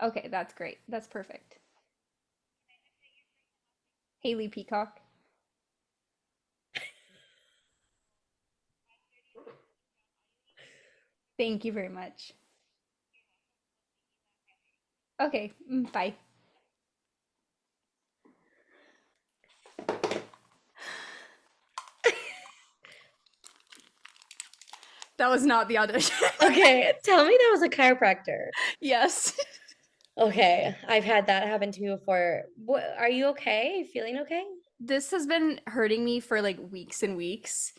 Okay, that's great. That's perfect. Haley Peacock. Thank you very much. Okay, bye. That was not the audition. Okay, tell me that was a chiropractor. Yes. Okay, I've had that happen to me before. What, are you okay? Feeling okay? This has been hurting me for like weeks and weeks,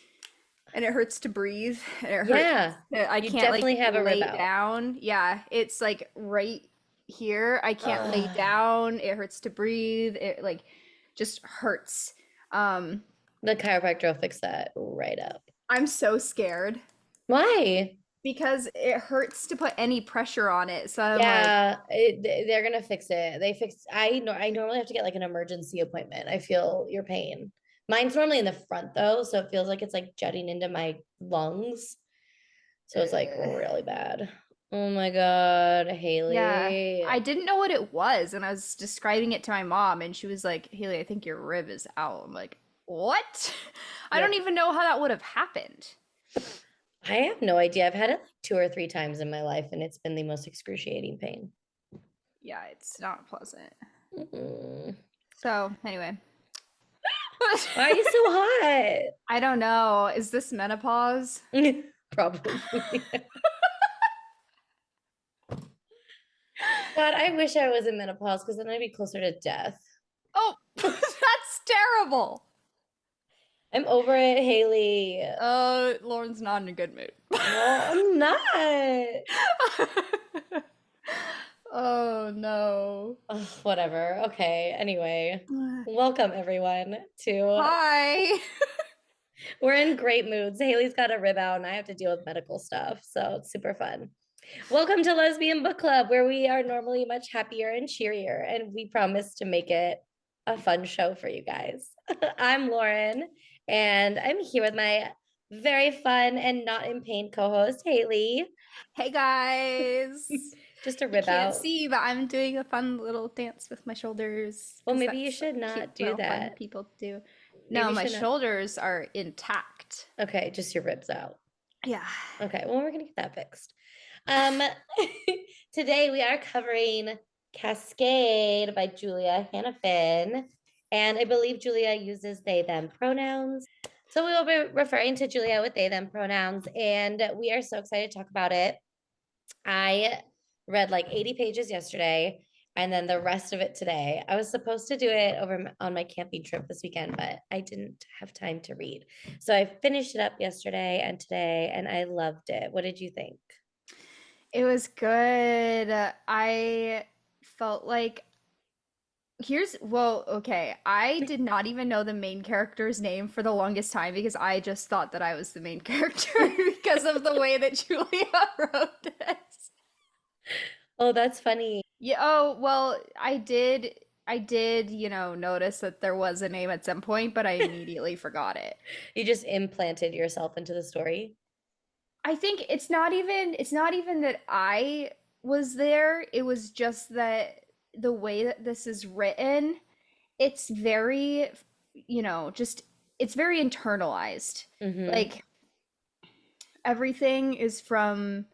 and it hurts to breathe, and it hurts. Yeah, I you can't like definitely have a rib lay out. down. Yeah, it's like right here. I can't lay Ugh. down. It hurts to breathe. It like just hurts. Um, The chiropractor will fix that right up. I'm so scared Why? because it hurts to put any pressure on it. So I'm like, Yeah, they're gonna fix it. They fix. I normally have to get like an emergency appointment. I feel your pain. Mine's normally in the front though, so it feels like it's like jutting into my lungs. So it's like "Ugh." really bad. Oh my God, Yeah, Haley. I didn't know what it was, and I was describing it to my mom, and she was like, "Haley, I think your rib is out." I'm like, "What?" I don't Yep. even know how that would have happened. I have no idea. I've had it like two or three times in my life, and it's been the most excruciating pain. Yeah, it's not pleasant. Mm-mm. So, anyway. Why are you so hot? I don't know. Is this menopause? Probably. God, I wish I was in menopause because then I'd be closer to death. Oh, that's terrible. I'm over it, Haley. Lauren's not in a good mood. No, I'm not. Oh no. Ugh, whatever. Okay. Anyway, welcome everyone to. Hi. We're in great moods. Haley's got a rib out, and I have to deal with medical stuff, so it's super fun. Welcome to Lesbian Book Club, where we are normally much happier and cheerier, and we promise to make it a fun show for you guys. I'm Lauren, and I'm here with my very fun and not in pain co-host, Haley. Hey guys. Just a You rib can't out. see, but I'm doing a fun little dance with my shoulders Well, because maybe you that's should a cute not do little fun that. people do. Maybe No, you my should not. shoulders are intact. Okay, just your ribs out. Yeah. Okay, well, we're gonna get that fixed. Um, today we are covering Cascade by Julia Hannafin, and I believe Julia uses they them pronouns. So we will be referring to Julia with they them pronouns, and we are so excited to talk about it. I read like 80 pages yesterday and then the rest of it today. I was supposed to do it on my camping trip this weekend, but I didn't have time to read. So I finished it up yesterday and today, and I loved it. What did you think? It was good. I felt like okay. I did not even know the main character's name for the longest time because I just thought that I was the main character because of the way that Julia wrote this. Oh, that's funny. Yeah, oh, well, I did, notice that there was a name at some point, but I immediately forgot it. You just implanted yourself into the story. I think it's not even that I was there. It was just that the way that this is written, it's very, just it's very internalized. Mm-hmm. Like everything is from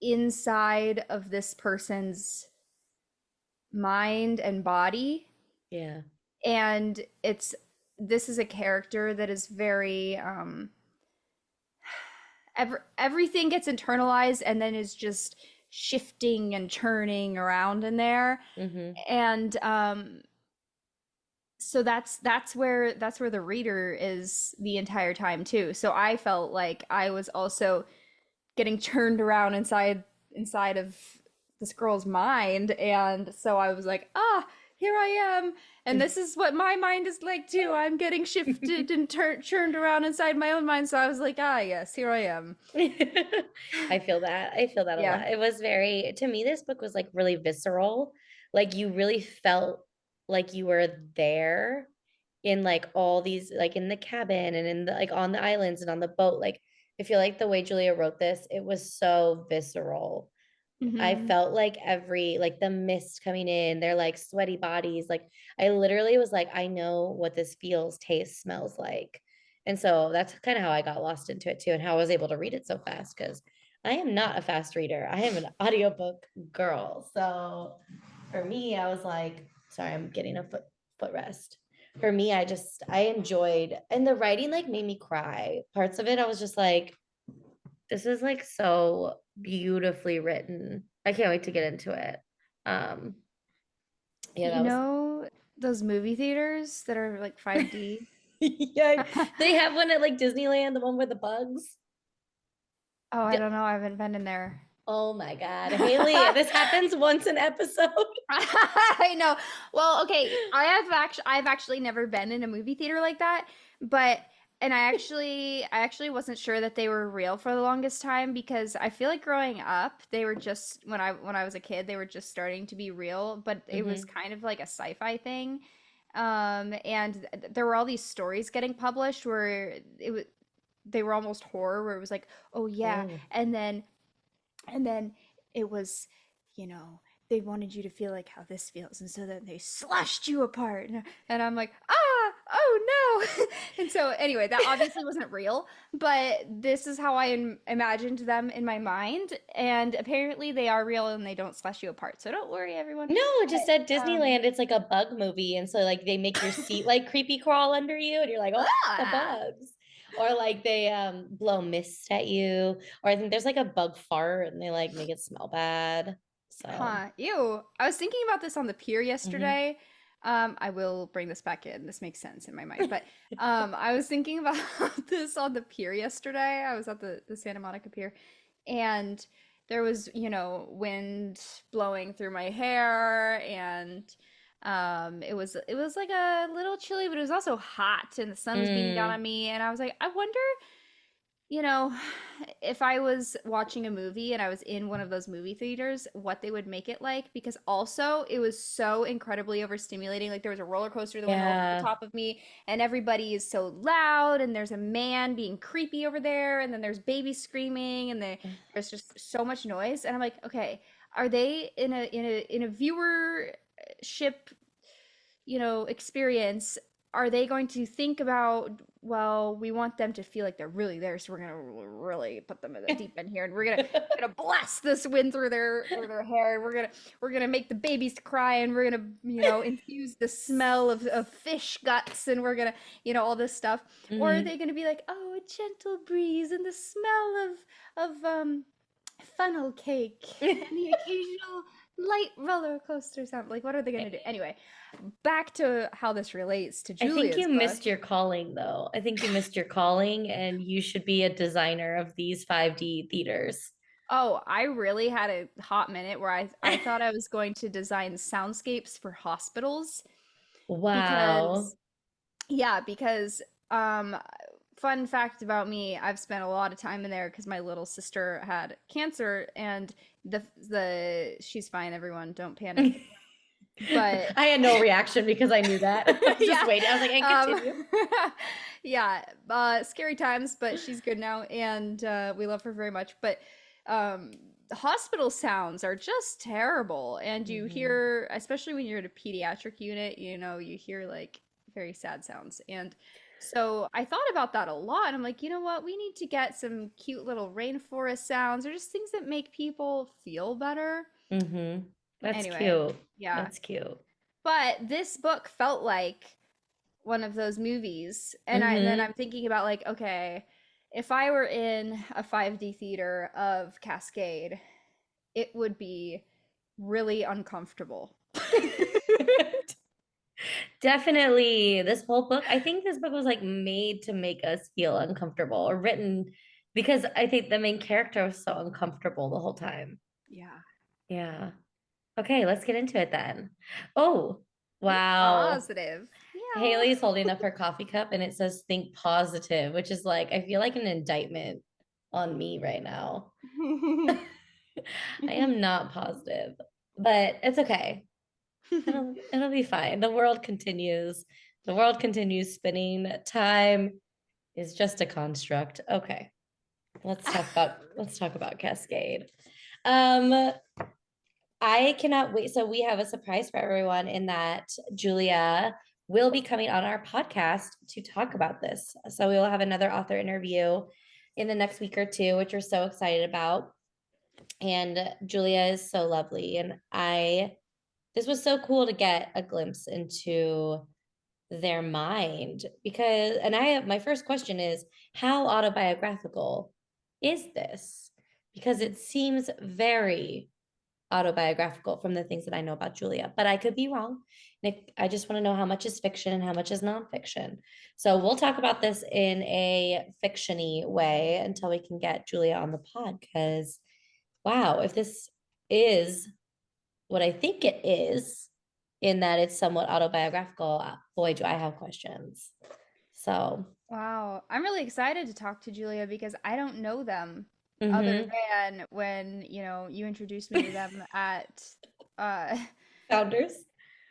inside of this person's mind and body, Yeah. and this is a character that is very everything gets internalized and then is just shifting and churning around in there, Mm-hmm. and so that's where the reader is the entire time too. So I felt like I was also getting churned around inside of this girl's mind, and so I was like, here I am, and this is what my mind is like too. I'm getting shifted and churned around inside my own mind, so I was like, yes, here I am. I feel that. I feel that a Yeah. lot. It was very, to me, this book was like really visceral. Like you really felt like you were there in like all these, like in the cabin and in the like on the islands and on the boat. Like I feel like the way Julia wrote this, it was so visceral. I Hmm. felt like like the mist coming in, their like sweaty bodies. Like I literally was like, I know what this feels, tastes, smells like. And so that's kind of how I got lost into it too, and how I was able to read it so fast because I am not a fast reader. I am an audiobook girl. So for me, I was like, sorry, I'm getting a footrest. For me, I enjoyed, and the writing like made me cry. Parts of it, I was just like, this is like so beautifully written. I can't wait to get into it. Um, yeah, You that was know those movie theaters that are like 5D? yeah. They have one at like Disneyland, the one with the bugs. Oh, I D- don't know. I haven't been in there. Oh my God, Haley, this happens once an episode. I know. Well, okay, I've actually never been in a movie theater like that, but and I actually wasn't sure that they were real for the longest time because I feel like growing up, they were just when I was a kid, they were just starting to be real, but it was Hmm. kind of like a sci-fi thing. And there were all these stories getting published where they were almost horror where it was like, "Oh yeah." Oh. And then it was, you know, they wanted you to feel like how this feels, and so then they slashed you apart, and I'm like, ah, oh no. And so anyway, that obviously wasn't real, but this is how I imagined them in my mind, and apparently they are real and they don't slash you apart, so don't worry, everyone. No, it just said But Disneyland. It's like a bug movie. And so like they make your seat like creepy crawl under you and you're like, oh, the ah, bugs. Or like they blow mist at you. Or I think there's like a bug fart and they like make it smell bad. So huh, ew. I was thinking about this on the pier mhm. yesterday. I will bring this back in. This makes sense in my mind. But I was thinking about this on the pier yesterday. I was at the Santa Monica Pier, and there was, wind blowing through my hair, and it was like a little chilly, but it was also hot, and the sun was beating down Mm, on me, and I was like, I wonder you know, if I was watching a movie and I was in one of those movie theaters, what they would make it like, because also it was so incredibly overstimulating. Like there was a roller coaster that went over the yeah. top of me, and everybody is so loud, and there's a man being creepy over there, and then there's babies screaming, and there's just so much noise. And I'm like, okay, are they in a viewership experience, are they going to think about, well, we want them to feel like they're really there, so we're gonna really put them in the deep end here, and we're gonna blast this wind through their hair, and we're gonna make the babies cry, and we're gonna infuse the smell of fish guts, and we're gonna all this stuff, or are Hmm. they gonna be like, oh, a gentle breeze and the smell of funnel cake and the occasional light roller coaster sound. Like, what are they gonna do anyway? Back to how this relates to I think Julia's you book. missed your calling though. I think you missed your calling and you should be a designer of these 5D theaters. Oh, I really had a hot minute where I thought I was going to design soundscapes for hospitals Wow. because because um fun fact about me, I've spent a lot of time in there because my little sister had cancer, and the she's fine, everyone, don't panic. But I had no reaction because I knew that. I was just yeah. waiting. I was like, and Um, continue. yeah. Scary times, but she's good now, and we love her very much. But the hospital sounds are just terrible, and you Mhm. hear, especially when you're at a pediatric unit, you hear like very sad sounds. And so I thought about that a lot. And I'm like, you know what? We need to get some cute little rainforest sounds, or just things that make people feel better. Mhm. That's Anyway, cute. yeah. That's cute. But this book felt like one of those movies. And then Mhm. I'm thinking about, like, okay, if I were in a 5D theater of Cascade, it would be really uncomfortable. Definitely. This whole book, I think this book was like made to make us feel uncomfortable or written because I think the main character was so uncomfortable the whole time. Yeah. Yeah. Okay, let's get into it then. Oh, Think wow. positive. Meow. Haley's holding up her coffee cup and it says think positive, which is like, I feel like an indictment on me right now. I am not positive, but it's okay. It'll be fine. The world continues. The world continues spinning. Time is just a construct. Okay. Let's talk about Cascade. Um I cannot wait. So we have a surprise for everyone in that Julia will be coming on our podcast to talk about this. So we will have another author interview in the next week or two, which we're so excited about. And Julia is so lovely. And this was so cool to get a glimpse into their mind because, and my first question is, how autobiographical is this? Because it seems very autobiographical from the things that I know about Julia, but I could be wrong. Nick, I just want to know how much is fiction and how much is nonfiction. So we'll talk about this in a fictiony way until we can get Julia on the pod. Because, wow, if this is what I think it is, in that it's somewhat autobiographical, boy, do I have questions. So, Wow. I'm really excited to talk to Julia because I don't know them other mm-hmm. than when, you introduced me to them at uh Founders.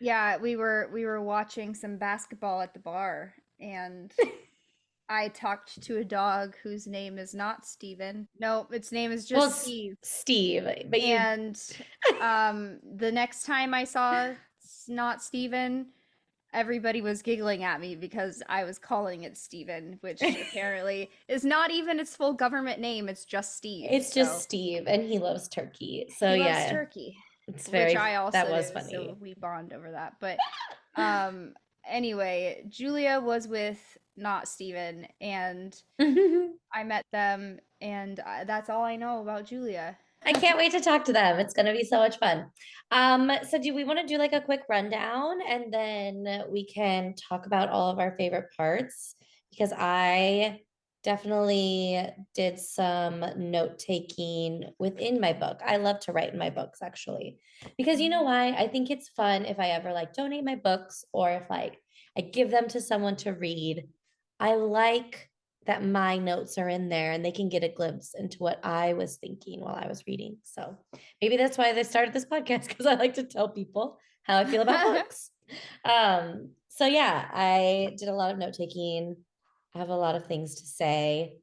yeah, we were watching some basketball at the bar and I talked to a dog whose name is not Steven. No, its name is Well, just Steve. Steve, but you And the next time I saw not Steven, everybody was giggling at me because I was calling it Steven, which apparently is not even its full government name. It's just Steve. it's just So Steve and he loves turkey. So he loves yeah, turkey, it's which I that also was do. So funny. we bond over that. But um, anyway, Julia was with not Steven, and I met them, and that's all I know about Julia. I can't wait to talk to them. It's going to be so much fun. So do we want to do like a quick rundown and then we can talk about all of our favorite parts? Because I definitely did some note taking within my book. I love to write in my books actually. Because you know Mhm. why? I think it's fun if I ever like donate my books or if like I give them to someone to read. I like that my notes are in there and they can get a glimpse into what I was thinking while I was reading. So maybe that's why they started this podcast because I like to tell people how I feel about books. So yeah, I did a lot of note taking. I have a lot of things to say,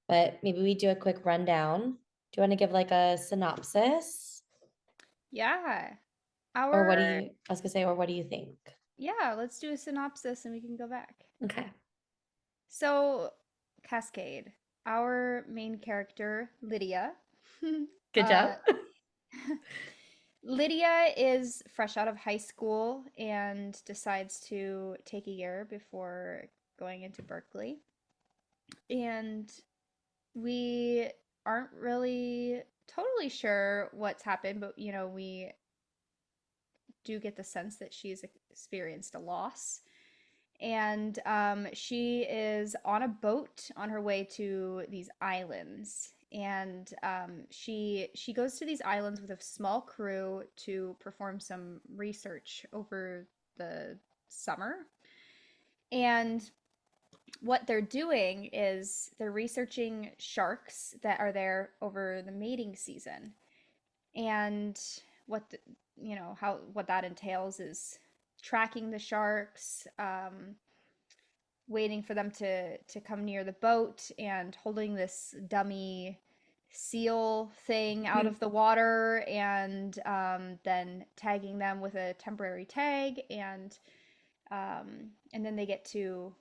but maybe we do a quick rundown. Do you want to give like a synopsis? Yeah. Or what do Our you, I was gonna say, or what do you think? Yeah, let's do a synopsis and we can go back. Okay. So, Cascade, our main character, Lydia. Good job. uh, Lydia is fresh out of high school and decides to take a year before going into Berkeley. And we aren't really totally sure what's happened, but we do get the sense that she's experienced a loss. And she is on a boat on her way to these islands. And she goes to these islands with a small crew to perform some research over the summer. And what they're doing is they're researching sharks that are there over the mating season. And what the, how what that entails is tracking the sharks, waiting for them to come near the boat and holding this dummy seal thing out of the water, and then tagging them with a temporary tag, and then they get to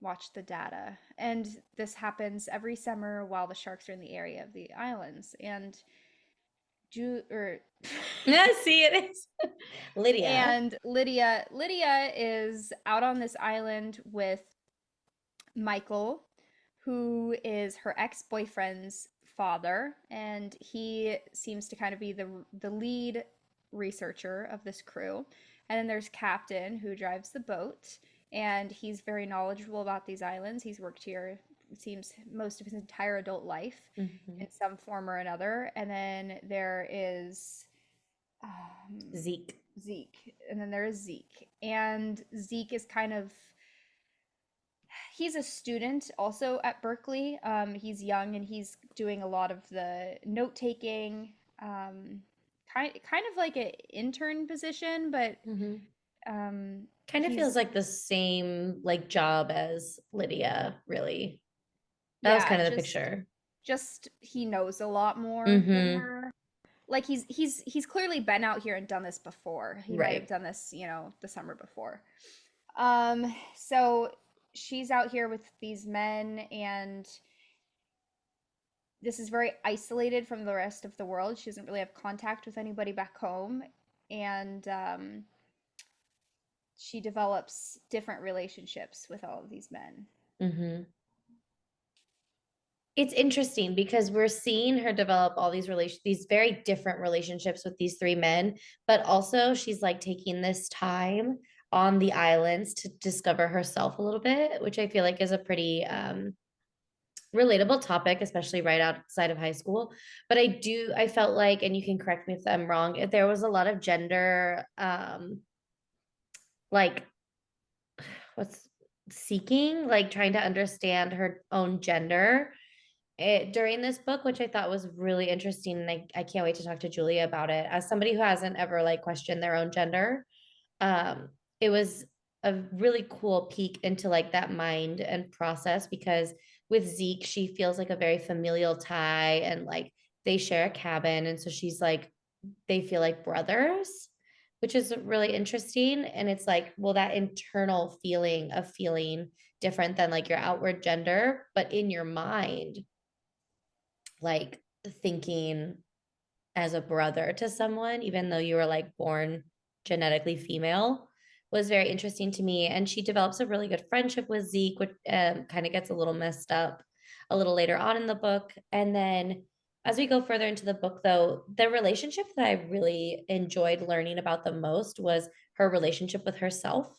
watch the data. And this happens every summer while the sharks are in the area of the islands. And Ju or Yeah, see it is. Lydia. and Lydia is out on this island with Michael, who is her ex-boyfriend's father, and he seems to kind of be the lead researcher of this crew. And then there's Captain, who drives the boat, and he's very knowledgeable about these islands. He's worked here, it seems, most of his entire adult life Mhm. in some form or another. And then there is um, Zeke. Zeke, and then there is Zeke, and Zeke is kind of he's a student also at Berkeley. He's young and he's doing a lot of the note taking, kind of like an intern position, but Mhm. Kind of feels he's like the same like job as Lydia, really. That was yeah, kind of the just picture. just he knows a lot more than Mm-hmm. her. like he's clearly been out here and done this before. He might have Right. done this, you know, the summer before. So she's out here with these men, and this is very isolated from the rest of the world. She doesn't really have contact with anybody back home, and she develops different relationships with all of these men. Hmm. It's interesting because we're seeing her develop all these very different relationships with these three men, but also she's like taking this time on the islands to discover herself a little bit, which I feel like is a pretty relatable topic, especially right outside of high school. But I felt like, and you can correct me if I'm wrong, if there was a lot of gender, like what's seeking, like trying to understand her own gender during this book, which I thought was really interesting. And I can't wait to talk to Julia about it. As somebody who hasn't ever like questioned their own gender, um, it was a really cool peek into like that mind and process because with Zeke, she feels like a very familial tie and like they share a cabin. And so she's like, they feel like brothers, which is really interesting. And it's like, well, that internal feeling of feeling different than like your outward gender, but in your mind, like thinking as a brother to someone, even though you were like born genetically female, was very interesting to me. And she develops a really good friendship with Zeke, which kind of gets a little messed up a little later on in the book. And then as we go further into the book, though, the relationship that I really enjoyed learning about the most was her relationship with herself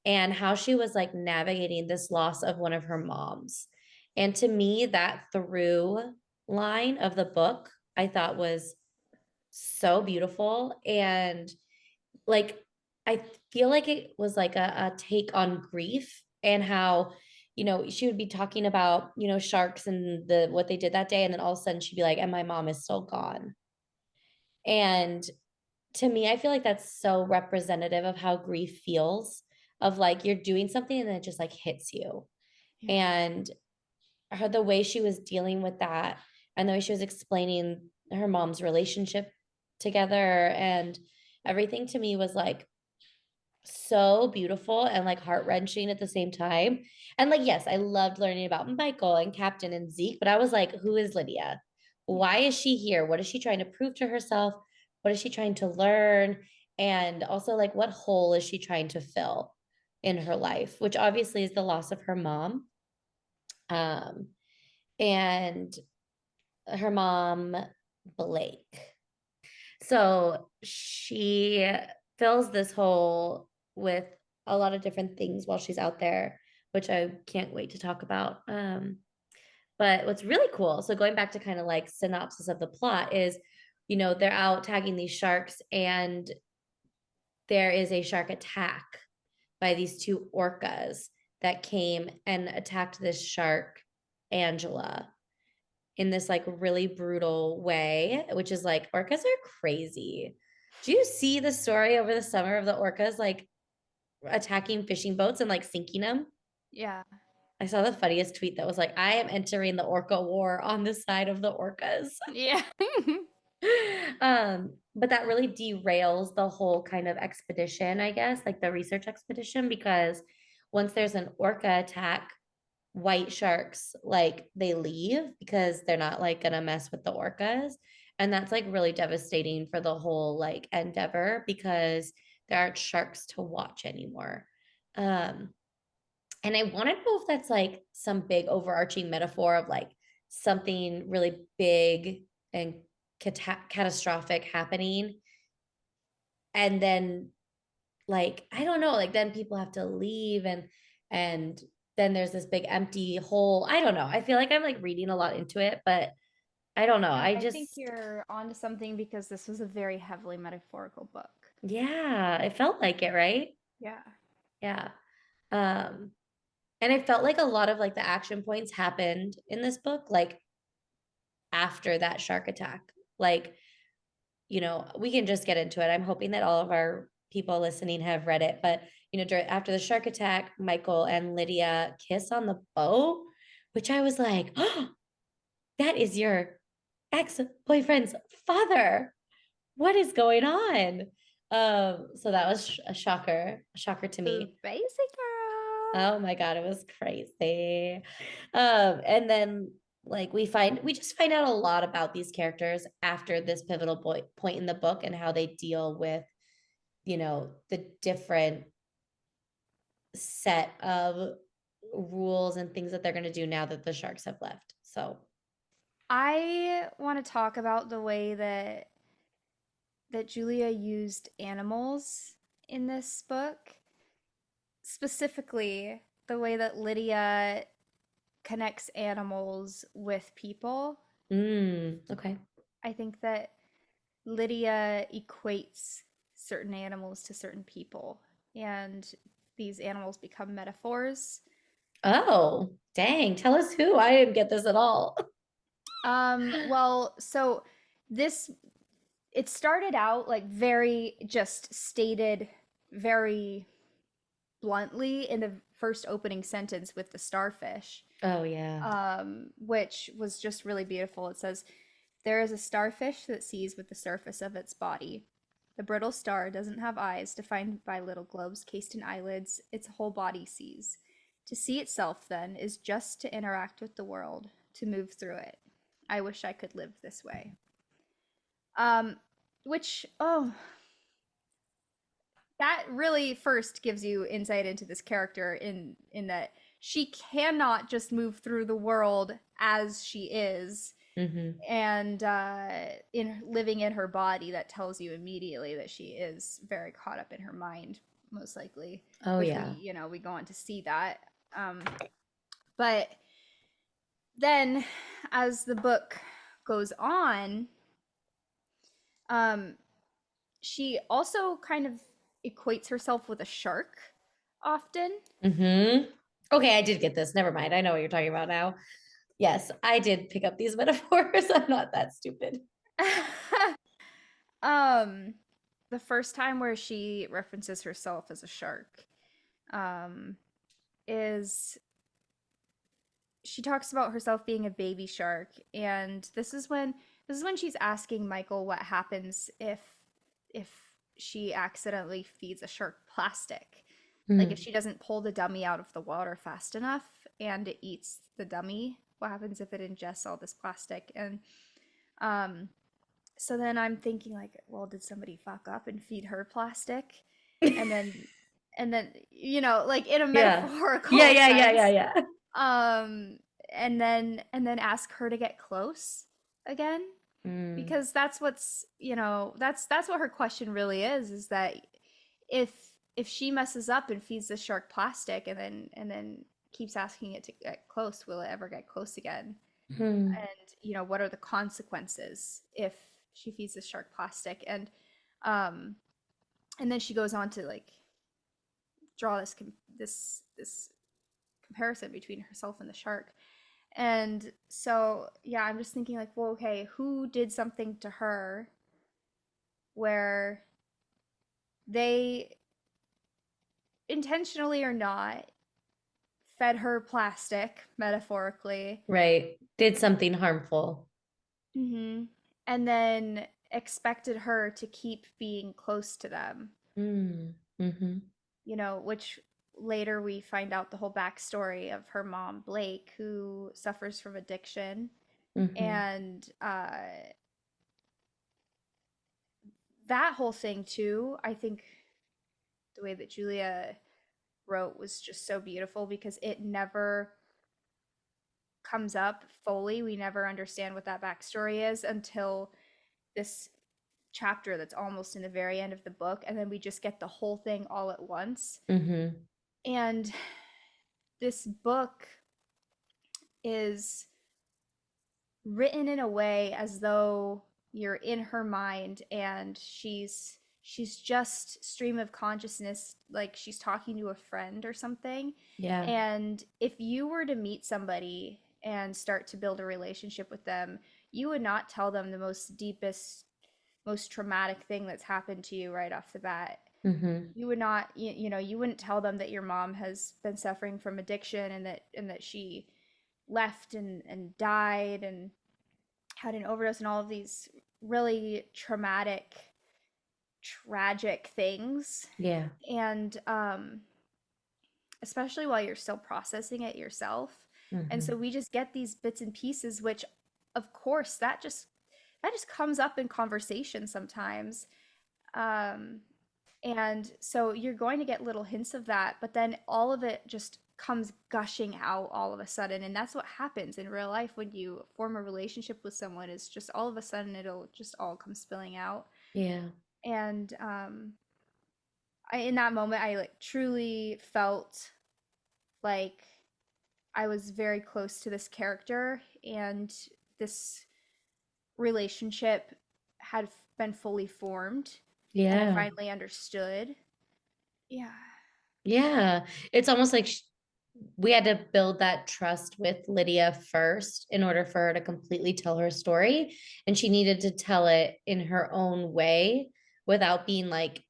and how she was like navigating this loss of one of her moms. And to me, that through line of the book, I thought was so beautiful. And like, I feel like it was like a take on grief and how, she would be talking about, sharks and what they did that day. And then all of a sudden she'd be like, and my mom is still gone. And to me, I feel like that's so representative of how grief feels of like you're doing something and then it just like hits you. Yeah. And the way she was dealing with that and the way she was explaining her mom's relationship together and everything to me was like so beautiful and like heart wrenching at the same time. And like, yes, I loved learning about Michael and Captain and Zeke, but I was like, who is Lydia? Why is she here? What is she trying to prove to herself? What is she trying to learn? And also, like, what hole is she trying to fill in her life, which obviously is the loss of her mom. Um, and her mom, Blake. So she fills this hole with a lot of different things while she's out there, which I can't wait to talk about. But what's really cool, so going back to kind of like synopsis of the plot is, they're out tagging these sharks and there is a shark attack by these two orcas that came and attacked this shark, Angela, in this like really brutal way, which is like orcas are crazy. Do you see the story over the summer of the orcas like attacking fishing boats and like sinking them? Yeah. I saw the funniest tweet that was like, I am entering the orca war on the side of the orcas. Yeah. But that really derails the whole kind of expedition, I guess, like the research expedition, because once there's an orca attack, white sharks like they leave because they're not like gonna mess with the orcas. And that's like really devastating for the whole like endeavor because there aren't sharks to watch anymore. Um, and I want to know if that's like some big overarching metaphor of like something really big and catastrophic happening. And then like, I don't know, like then people have to leave and then there's this big empty hole. I don't know. I feel like I'm like reading a lot into it, but I don't know. I I think just you're onto something because this was a very heavily metaphorical book. yeah, it felt like it, right? Yeah. Yeah. Um and I felt like a lot of like the action points happened in this book like after that shark attack. Like, we can just get into it. I'm hoping that all of our people listening have read it, but after the shark attack, Michael and Lydia kiss on the boat, which I was like, oh, that is your ex-boyfriend's father. What is going on? So that was a shocker to Ooh, me. basic girl. Oh my God, it was crazy. And then like we just find out a lot about these characters after this pivotal point in the book and how they deal with, the different set of rules and things that they're going to do now that the sharks have left. So, I want to talk about the way that Julia used animals in this book, specifically the way that Lydia connects animals with people. okay. I think that Lydia equates certain animals to certain people, and these animals become metaphors. Oh, dang. Tell us who. I didn't get this at all. Well, so this it started out like very just stated very bluntly in the first opening sentence with the starfish, Oh, yeah. which was just really beautiful. It says, there is a starfish that sees with the surface of its body. The brittle star doesn't have eyes defined by little globes cased in eyelids, its whole body sees. To see itself, then, is just to interact with the world, to move through it. I wish I could live this way. Um, which, oh, that really first gives you insight into this character in that she cannot just move through the world as she is, Mm-hmm. and in living in her body, that tells you immediately that she is very caught up in her mind, most likely, Oh, which yeah. we go on to see that. But then as the book goes on, um she also kind of equates herself with a shark often. Mm-hmm. Okay, I did get this. Never mind. I know what you're talking about now. Yes, I did pick up these metaphors. I'm not that stupid. um the first time where she references herself as a shark um is she talks about herself being a baby shark, and this is when she's asking Michael what happens if she accidentally feeds a shark plastic. Like if Mm. she doesn't pull the dummy out of the water fast enough and it eats the dummy, what happens if it ingests all this plastic? And um so then I'm thinking like, well, did somebody fuck up and feed her plastic? And then like in a Yeah. Yeah, metaphorical yeah, yeah, yeah, sense, yeah. um and then ask her to get close again, Mm. because that's that's what her question really is that if if she messes up and feeds the shark plastic and then keeps asking it to get close, will it ever get close again? Mm. And what are the consequences if she feeds the shark plastic? Um and then she goes on to like draw this comparison between herself and the shark. And so, yeah, I'm just thinking like, well, okay, who did something to her where they intentionally or not fed her plastic, metaphorically, Right. Did something harmful. and then expected her to keep being close to them, Mm. Mm-hmm. which later we find out the whole backstory of her mom, Blake, who suffers from addiction. Mm-hmm. And that whole thing, too, I think the way that Julia wrote was just so beautiful because it never comes up fully. We never understand what that backstory is until this chapter that's almost in the very end of the book. And then we just get the whole thing all at once. Mm-hmm. And this book is written in a way as though you're in her mind and she's just stream of consciousness, like she's talking to a friend or something. Yeah. And if you were to meet somebody and start to build a relationship with them, you would not tell them the most deepest, most traumatic thing that's happened to you right off the bat. Mm-hmm. You would not, you wouldn't tell them that your mom has been suffering from addiction and that she left and died. had an overdose and all of these really traumatic, tragic things. Yeah. And especially while you're still processing it yourself. And Hmm. so we just get these bits and pieces, which of course that just comes up in conversation sometimes. Um, and so you're going to get little hints of that, but then all of it just comes gushing out all of a sudden. And that's what happens in real life when you form a relationship with someone, is just all of a sudden it'll just all come spilling out. Yeah. And in that moment, I like truly felt like I was very close to this character, and this relationship had been fully formed, and I Yeah. finally understood. Yeah. Yeah. It's almost like we had to build that trust with Lydia first in order for her to completely tell her story. And she needed to tell it in her own way without being like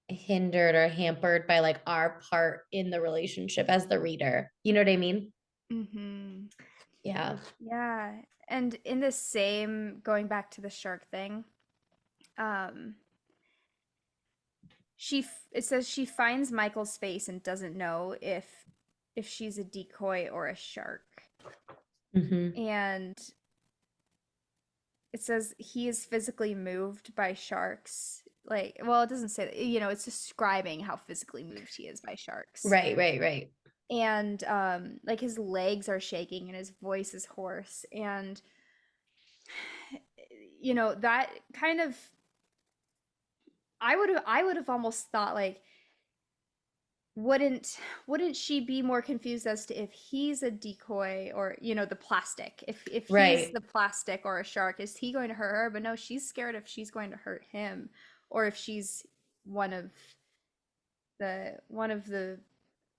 hindered or hampered by like our part in the relationship as the reader. You know what I mean? Mhm. Yeah. Yeah. And in the same, going back to the shark thing, um it says she finds Michael's face and doesn't know if she's a decoy or a shark. Hmm. And it says he is physically moved by sharks. Like, well, it doesn't say that, it's describing how physically moved he is by sharks. Right, right, right. And like his legs are shaking and his voice is hoarse. And that kind of, I would have almost thought like, wouldn't wouldn't she be more confused as to if he's a decoy, or the plastic, if he's Right, the plastic or a shark, is he going to hurt her? But no, she's scared if she's going to hurt him, or if she's one of one of the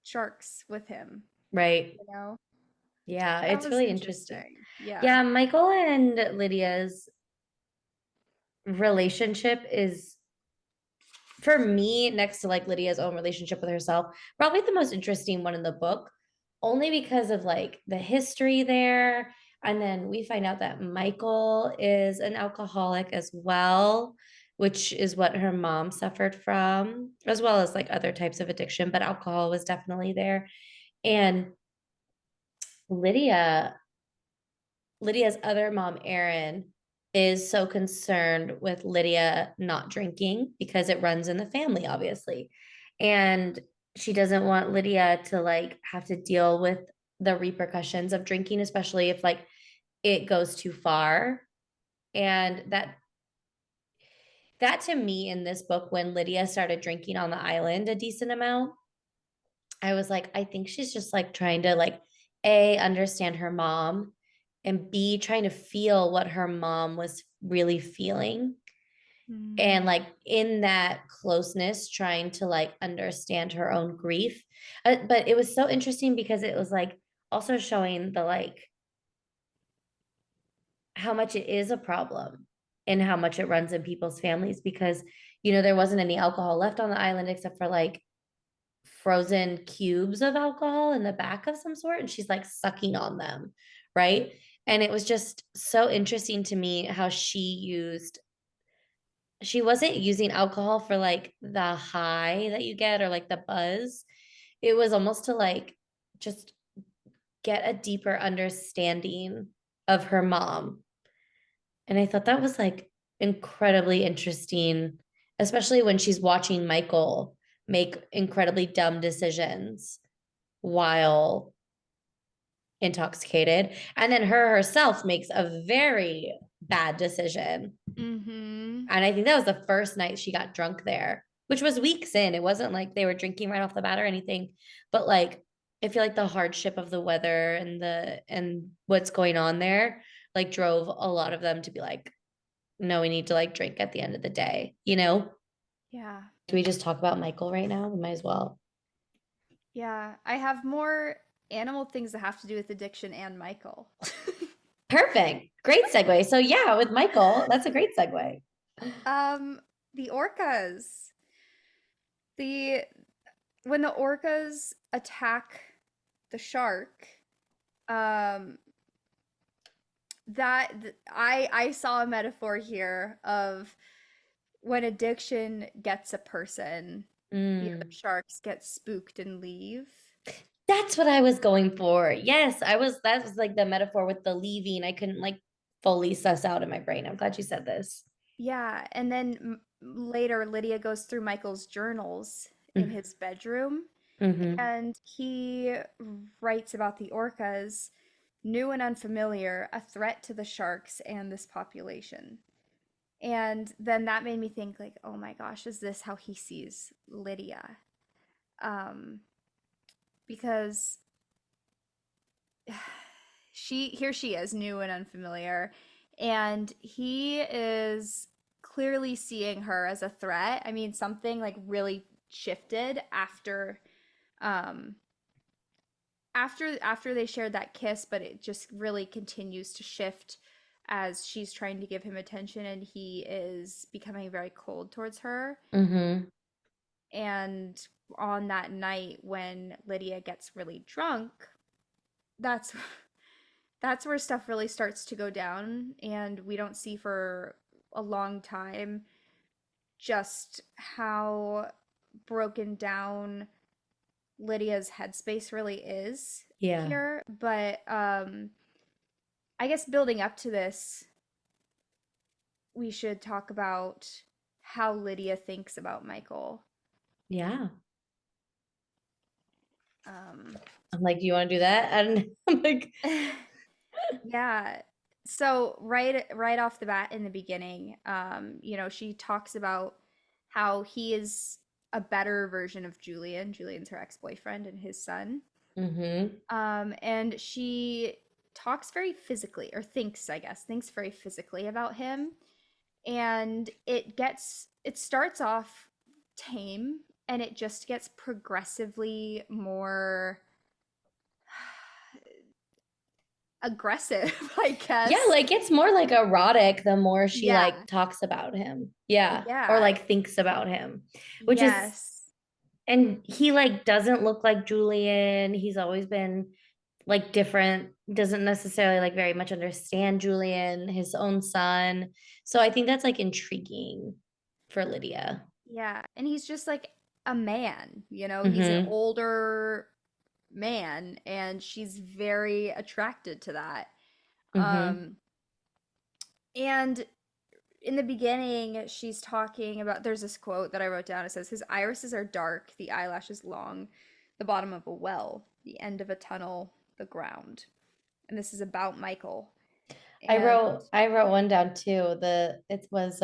sharks with him right. you know Yeah, that it's was really interesting. interesting. Yeah. Yeah, Michael and Lydia's relationship is, for me, next to like Lydia's own relationship with herself, probably the most interesting one in the book, only because of like the history there. And then we find out that Michael is an alcoholic as well, which is what her mom suffered from, as well as like other types of addiction, but alcohol was definitely there. And Lydia Lydia's other mom, Erin, is so concerned with Lydia not drinking because it runs in the family, obviously. And she doesn't want Lydia to like have to deal with the repercussions of drinking, especially if like it goes too far. And that to me in this book, when Lydia started drinking on the island a decent amount, I was like, I think she's just like trying to like A, understand her mom, and B, trying to feel what her mom was really feeling. Mm. And like in that closeness, trying to like understand her own grief. But it was so interesting because it was like also showing the like how much it is a problem and how much it runs in people's families, because there wasn't any alcohol left on the island except for like frozen cubes of alcohol in the back of some sort, and she's like sucking on them, right? And it was just so interesting to me how she wasn't using alcohol for like the high that you get or like the buzz. It was almost to like just get a deeper understanding of her mom. And I thought that was like incredibly interesting, especially when she's watching Michael make incredibly dumb decisions while intoxicated. And then her herself makes a very bad decision. Mm-hmm. And I think that was the first night she got drunk there, which was weeks in. It wasn't like they were drinking right off the bat or anything. But like I feel like the hardship of the weather and what's going on there like drove a lot of them to be like, no, we need to like drink at the end of the day, you know? Yeah. Can we just talk about Michael right now? We might as well. Yeah, I have more animal things that have to do with addiction and Michael. Perfect. Great segue. So yeah, with Michael, that's a great segue. um, the orcas. The When the orcas attack the shark, um, I saw a metaphor here of when addiction gets a person, the Mm. sharks get spooked and leave. That's what I was going for. Yes, that was like the metaphor with the leaving. I couldn't like fully suss out in my brain. I'm glad you said this. Yeah, and then later Lydia goes through Michael's journals in his bedroom, Mm-hmm. and he writes about the orcas, new and unfamiliar, a threat to the sharks and this population. And then that made me think like, oh my gosh, is this how he sees Lydia? Um, because she is, new and unfamiliar, and he is clearly seeing her as a threat. I mean, something like really shifted um after they shared that kiss, but it just really continues to shift as she's trying to give him attention and he is becoming very cold towards her. Mm-hmm. And on that night when Lydia gets really drunk, that's that's where stuff really starts to go down, and we don't see for a long time just how broken down Lydia's headspace really is Yeah. here. But I guess building up to this, we should talk about how Lydia thinks about Michael. Yeah. Um, I'm like, do you want to do that? And I'm like, yeah. So right off the bat in the beginning, she talks about how he is a better version of Julian. Julian's her ex-boyfriend and his son. mm-hmm. And she talks very physically, or thinks, I guess, thinks very physically about him. And it starts off tame and it just gets progressively more aggressive, I Yeah, guess. like it's more like erotic the more she like Yeah. talks about him. Yeah. Or Yeah. like thinks about him, which is, Yes. and he like doesn't look like Julian. He's always been like different, doesn't necessarily like very much understand Julian, his own son. So I think that's like intriguing for Lydia. Yeah. And he's just like a man, he's an Mm-hmm. older man, and she's very attracted to that. Mm-hmm. Um, and in the beginning, she's talking about, there's this quote that I wrote down. It says, his irises are dark, the eyelashes long, the bottom of a well, the end of a tunnel, the ground. And this is about Michael. And I wrote one down too. It was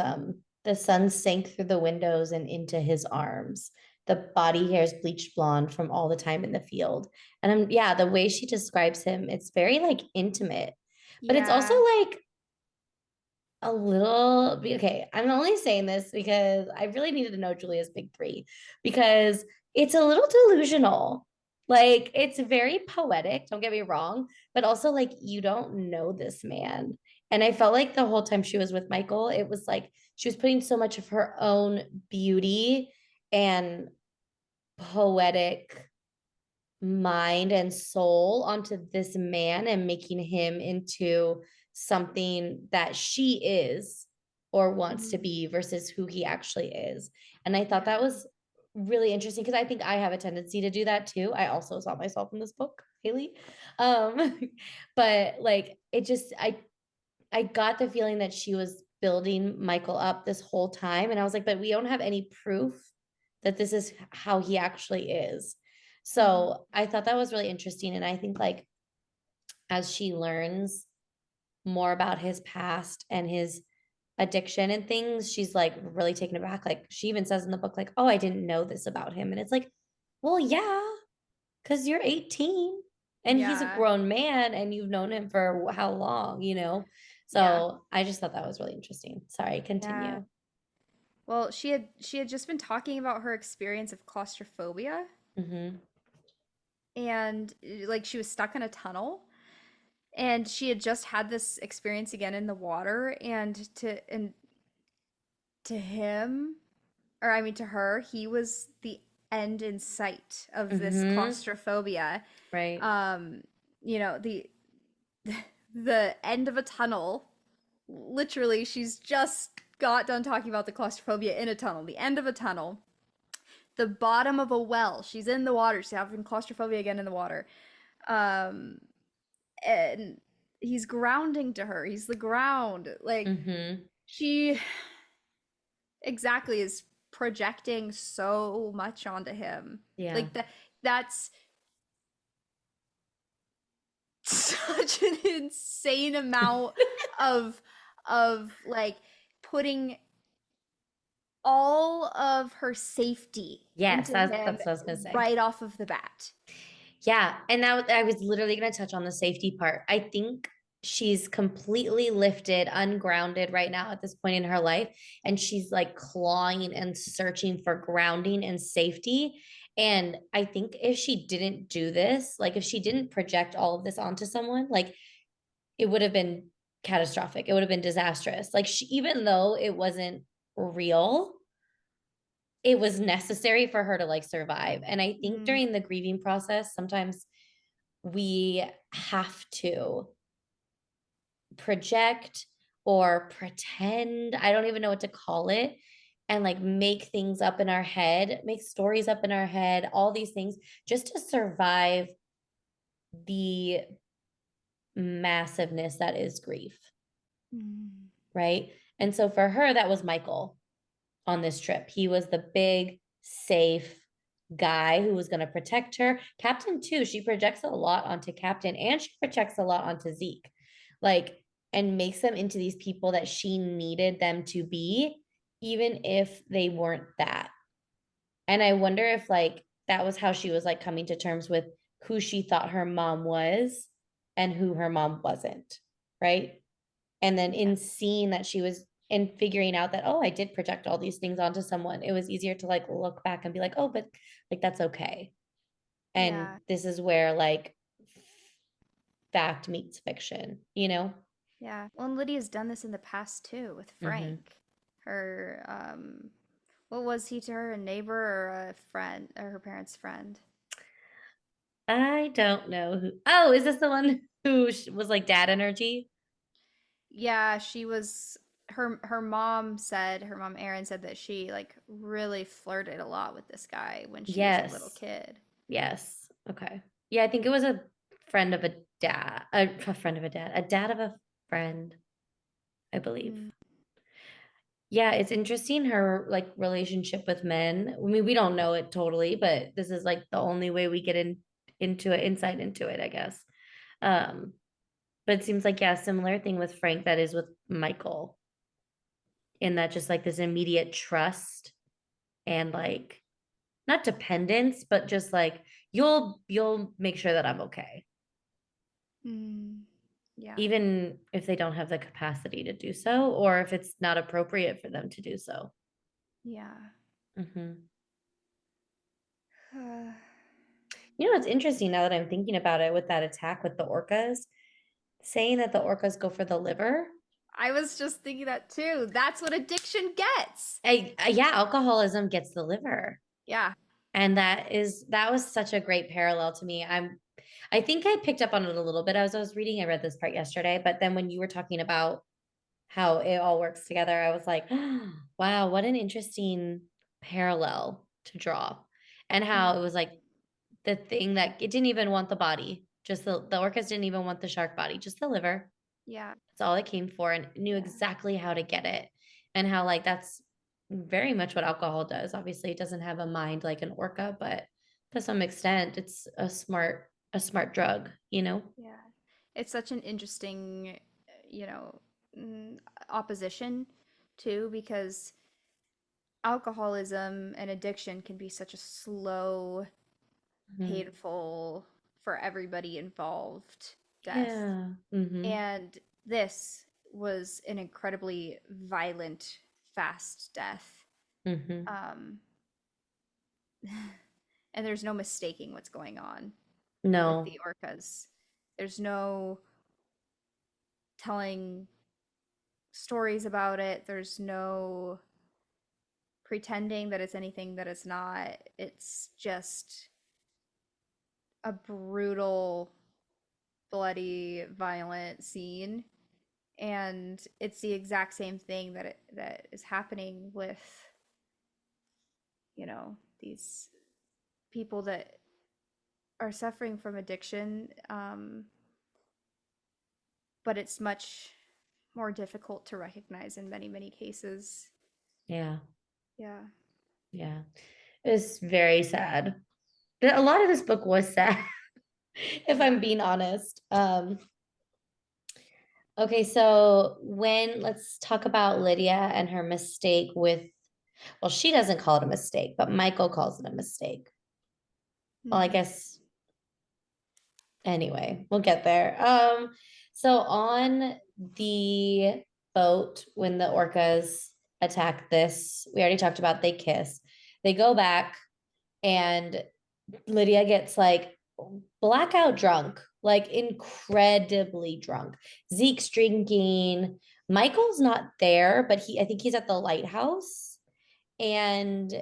the sun sank through the windows and into his arms. The body hairs bleached blonde from all the time in the field. And yeah, the way she describes him, it's very like intimate. But it's also yeah, like a little okay. I'm only saying this because I really needed to know Julia's big three because it's a little delusional. Like it's very poetic, don't get me wrong, but also like you don't know this man. And I felt like the whole time she was with Michael, it was like she was putting so much of her own beauty and poetic mind and soul onto this man and making him into something that she is or wants to mhm, be versus who he actually is. And I thought that yeah, was really interesting because I think I have a tendency to do that too. I also saw myself in this book, Haylie. Um, but like it just I got the feeling that she was building Michael up this whole time. And I was like, but we don't have any proof that this is how he actually is. mhm, So I thought that was really interesting. And I think like as she learns more about his past and his addiction and things, she's like really taken aback. Like she even says in the book, like, oh, I didn't know this about him. And it's like, well, yeah, because you're 18 and he's a yeah, grown man and you've known him for how long, you know? yeah, So I just thought that was really interesting. Sorry, yeah. continue. Well, she had just been talking about her experience of claustrophobia, Mm-hmm. and like she was stuck in a tunnel, and she had just had this experience again in the water, and to him, or I mean to her, he was the end in sight of this Mm-hmm. claustrophobia. Right. Um, you know, the the end of a tunnel. Literally, she's just got done talking about the claustrophobia in a tunnel, the end of a tunnel, the bottom of a well. She's in the water. She's having claustrophobia again in the water. Um, and he's grounding to her. He's the ground. Like, Mm-hmm. she exactly is projecting so much onto him. Yeah. Like, that's such an insane amount of like putting all of her safety Yes, into him that's what I was gonna say. right off of the bat. Yeah, and I was literally going to touch on the safety part. I think she's completely lifted, ungrounded right now at this point in her life, and she's like clawing and searching for grounding and safety. And I think if she didn't do this, like if she didn't project all of this onto someone, like it would have been catastrophic. It would have been disastrous. Like she, even though it wasn't real, it was necessary for her to like survive. And I think Mm, during the grieving process, sometimes we have to project or pretend, I don't even know what to call it, and like make things up in our head, make stories up in our head, all these things just to survive the massiveness that is grief, mm, right? And so for her, that was Michael on this trip. He was the big, safe guy who was going to protect her. Captain, too, she projects a lot onto Captain and she projects a lot onto Zeke. Like, and makes them into these people that she needed them to be, even if they weren't that. And I wonder if, like, that was how she was like coming to terms with who she thought her mom was and who her mom wasn't. Right. And then yeah, in seeing that she was and figuring out that, oh, I did project all these things onto someone, it was easier to like look back and be like, oh, but like that's okay. And yeah, this is where like fact meets fiction, you know? yeah. Well, and Lydia's done this in the past too with Mm-hmm. Frank. Her, what was he to her? A neighbor or a friend, or her parents' friend? I don't know who. Oh, is this the one who was like dad energy? Yeah, she was her mom said, her mom Erin said that she like really flirted a lot with this guy when she was a little Yes. kid. Yes. Okay. Yeah, I think it was a friend of a dad, a friend of a dad of a friend, I believe. Mm, Yeah, it's interesting her like relationship with men. I mean, we don't know it totally, but this is like the only way we get into it, insight into it, I guess. Um, but it seems like yeah, similar thing with Frank that is with Michael, in that just like this immediate trust and like not dependence, but just like you'll make sure that I'm okay, mm, yeah, even if they don't have the capacity to do so, or if it's not appropriate for them to do so. yeah. Mhm. You know, it's interesting now that I'm thinking about it with that attack with the orcas, saying that the orcas go for the liver. I was just thinking that too. That's what addiction gets. Yeah, alcoholism gets the liver. Yeah. And that was such a great parallel to me. I think I picked up on it a little bit as I was reading. I read this part yesterday, but then when you were talking about how it all works together, I was like, oh, wow, what an interesting parallel to draw. And Mm, how it was like the thing that it didn't even want the body. Just the orcas didn't even want the shark body, just the liver. yeah. That's all it came for and knew Yeah. exactly how to get it. And how like that's very much what alcohol does. Obviously, it doesn't have a mind like an orca, but to some extent, it's a smart drug, you know? Yeah. It's such an interesting, you know, opposition too, because alcoholism and addiction can be such a slow, Mhm. painful, for everybody involved death. Yeah. Mm-hmm. And this was an incredibly violent, fast death. Mm-hmm. Um, and there's no mistaking what's going on with No, the orcas. There's no telling stories about it. There's no pretending that it's anything that it's not. It's just a brutal bloody, violent scene, and it's the exact same thing that is happening with, these people that are suffering from addiction, but it's much more difficult to recognize in many, many cases. Yeah. Yeah. Yeah. It's very sad. A lot of this book was sad, if Yeah. I'm being honest. Okay, so let's talk about Lydia and her mistake with, well, she doesn't call it a mistake, but Michael calls it a mistake. Well, I Mm-hmm. guess anyway, we'll get there. So on the boat when the orcas attack this, we already talked about they kiss. They go back and Lydia gets like blackout drunk, like incredibly drunk. Zeke's drinking. Michael's not there, but I think he's at the lighthouse and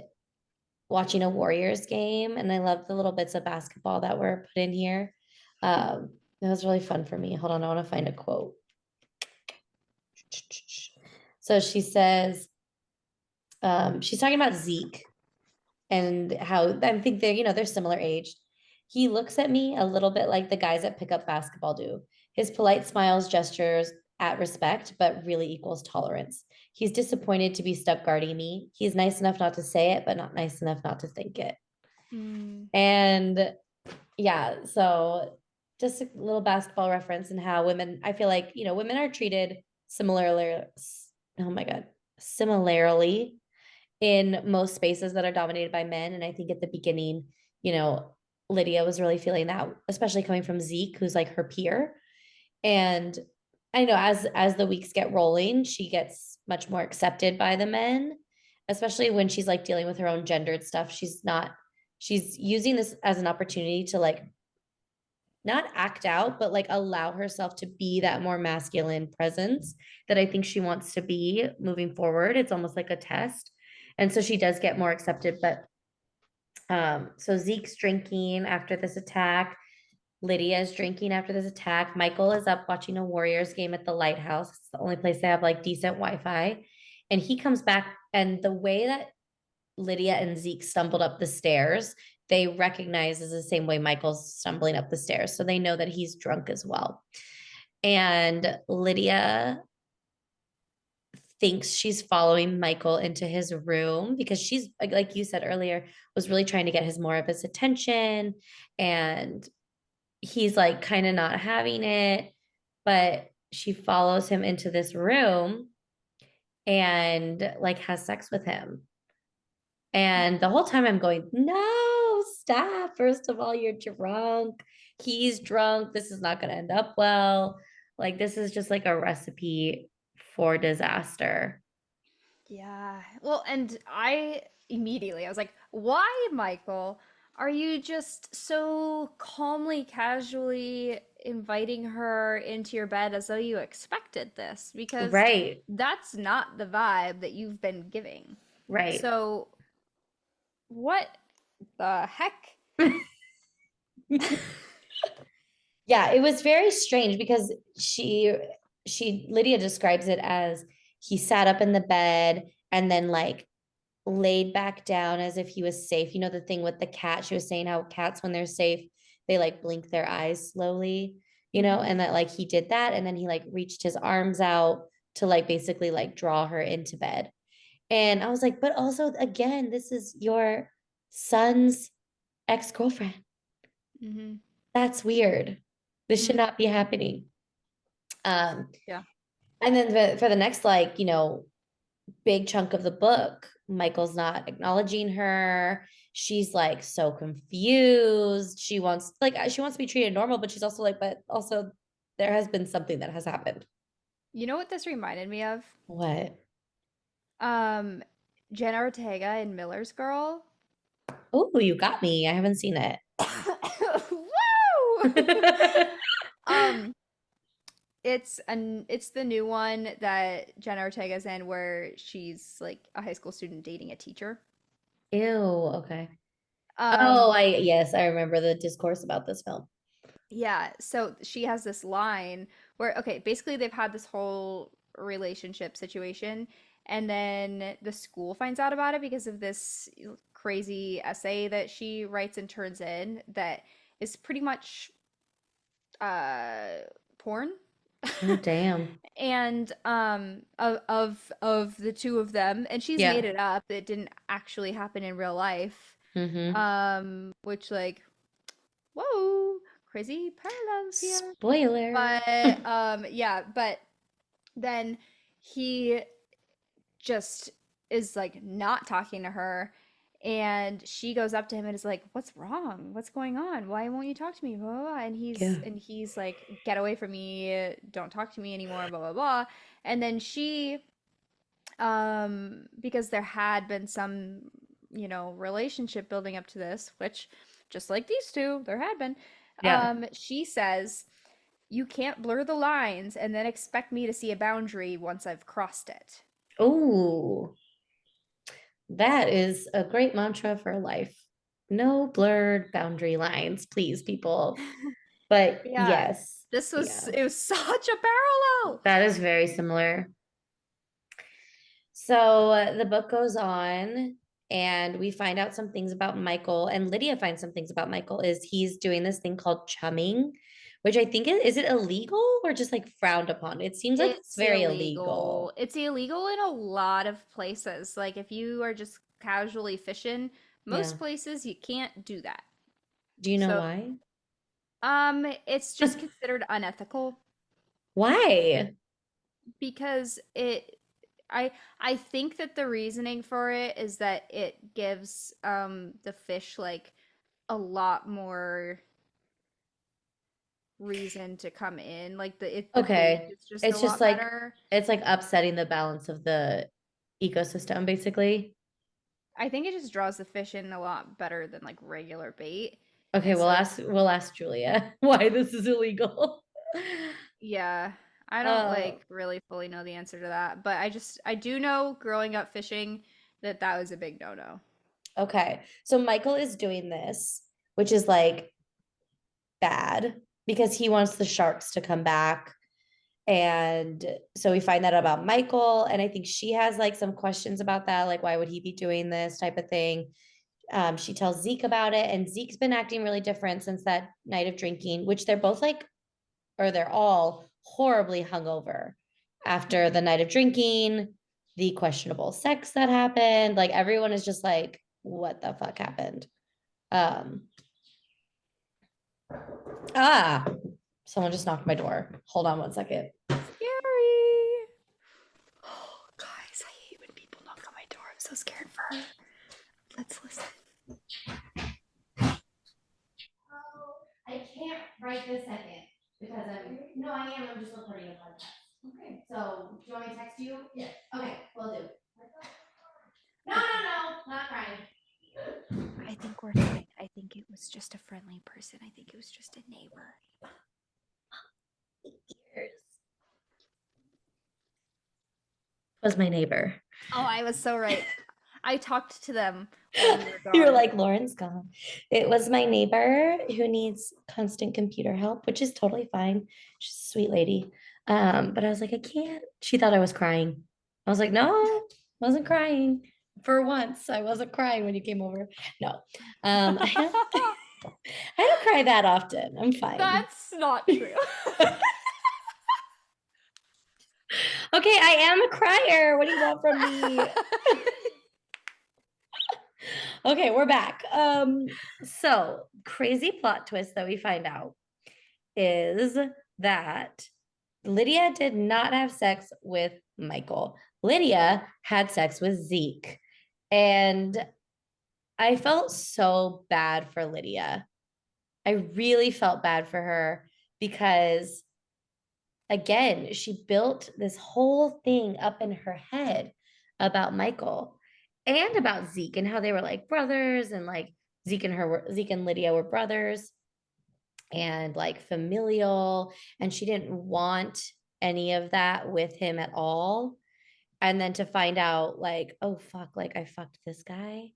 watching a Warriors game. And I love the little bits of basketball that were put in here. It was really fun for me. Hold on, I want to find a quote. So she says, she's talking about Zeke and how I think they're similar aged. He looks at me a little bit like the guys that pick up basketball do. His polite smiles, gestures at respect, but really equals tolerance. He's disappointed to be stuck guarding me. He's nice enough not to say it, but not nice enough not to think it. Mm. And yeah, so just a little basketball reference and how women, I feel like, women are treated similarly. Oh my God, similarly in most spaces that are dominated by men. And I think at the beginning, you know, Lydia was really feeling that, especially coming from Zeke, who's like her peer. And I know as the weeks get rolling, she gets much more accepted by the men, especially when she's like dealing with her own gendered stuff. She's using this as an opportunity to like not act out, but like allow herself to be that more masculine presence that I think she wants to be moving forward. It's almost like a test. And so she does get more accepted. But so Zeke's drinking after this attack. Lydia's drinking after this attack. Michael is up watching a Warriors game at the lighthouse. It's the only place they have like decent Wi-Fi. And he comes back, and the way that Lydia and Zeke stumbled up the stairs, they recognize as the same way Michael's stumbling up the stairs. So they know that he's drunk as well. And Lydia thinks she's following Michael into his room because she's like you said earlier, was really trying to get his more of his attention. And he's like kind of not having it. But she follows him into this room and like has sex with him. And the whole time I'm going, no, stop. First of all, you're drunk. He's drunk. This is not going to end up well. Like, this is just like a recipe for disaster. Yeah. Well, and I was like, why, Michael? Are you just so calmly, casually inviting her into your bed as though you expected this? Because Right. that's not the vibe that you've been giving. Right. So, what the heck? Yeah, it was very strange because Lydia describes it as he sat up in the bed and then like laid back down as if he was safe. You know, the thing with the cat, she was saying how cats, when they're safe, they like blink their eyes slowly, Hmm. and that like he did that. And then he like reached his arms out to like basically like draw her into bed. And I was like, but also, again, this is your son's ex-girlfriend. Hmm. That's weird. This should Hmm. not be happening. Um, Yeah. and then for the next, like, big chunk of the book, Michael's not acknowledging her. She's like so confused. She wants to be treated normal, but she's also like, but also there has been something that has happened. You know what this reminded me of? What? Um, Jenna Ortega in Miller's Girl. Oh, you got me. I haven't seen it. Woo! Um, it's the new one that Jenna Ortega's in where she's like a high school student dating a teacher. Ew, okay. Oh, Um, yes, I remember the discourse about this film. Yeah, so she has this line where, okay, basically they've had this whole relationship situation, and then the school finds out about it because of this crazy essay that she writes and turns in that is pretty much uh porn. Oh, damn. And of the two of them, and she's made Yeah. it up. It didn't actually happen in real life. Mm-hmm. Which like, whoa, crazy parallels here. Spoiler. But yeah, but then he just is like not talking to her, and she goes up to him and is like, "What's wrong? What's going on? Why won't you talk to me?" Blah, blah, blah. And Yeah. he's like, "Get away from me, don't talk to me anymore, blah blah blah." And then she, because there had been some, relationship building up to this, which, just like these two, there had been, Yeah. she says, "You can't blur the lines and then expect me to see a boundary once I've crossed it." Oh, that is a great mantra for life. No blurred boundary lines, please, people. But Yeah, yes, this was yeah, it was such a parallel. that is very similar. So the book goes on, and we find out some things about Michael, and Lydia finds some things about Michael. Is he's doing this thing called chumming, which I think is it illegal or just like frowned upon? It seems like it's It's very illegal. illegal. It's illegal in a lot of places. Like if you are just casually fishing, Yeah. most places you can't do that. Do you know So, why? it's just considered unethical Why? because I I think that the reasoning for it is that it gives the fish like a lot more reason to come in. Like the bait Okay. is just a It's just lot like better. it's like upsetting the balance of the ecosystem, basically. I think it just draws the fish in a lot better than like regular bait. Okay, And so, we'll ask Julia why this is illegal. yeah, I don't Uh, like really fully know the answer to that, but I do know growing up fishing that that was a big no-no. okay. So Michael is doing this, which is like bad because he wants the sharks to come back. And so we find that about Michael. And I think she has like some questions about that, like why would he be doing this type of thing. She tells Zeke about it, and Zeke's been acting really different since that night of drinking, which they're both like, or they're all horribly hungover after the night of drinking, the questionable sex that happened. Like everyone is just like, what the fuck happened? Um, ah, someone just knocked my door. Hold on one second. Scary. Oh, guys, I hate when people knock on my door. I'm so scared for her. Let's listen. Oh, I can't right this second because no, I am. I'm just recording a podcast. Okay. So, do you want me to text you? Yes. Okay, will do. No, no, no, not crying. I think we're fine. I think it was just a friendly person. I think it was just a neighbor. Ears. Was my neighbor. Oh, I was so right. I talked to them while you were You're gone. like, Lauren's gone. It was my neighbor who needs constant computer help, which is totally fine. She's a sweet lady. But I was like, I can't. She thought I was crying. I was like, no, I wasn't crying. For once, I wasn't crying when you came over. No. I don't I don't cry that often. I'm fine. That's not true. Okay, I am a crier. What do you want from me? Okay, we're back. So crazy plot twist that we find out is that Lydia did not have sex with Michael. Lydia had sex with Zeke. And I felt so bad for Lydia. I really felt bad for her because, again, she built this whole thing up in her head about Michael and about Zeke and how they were like brothers and like Zeke and Lydia were brothers and like familial, and she didn't want any of that with him at all. And then to find out like, oh fuck, like I fucked this guy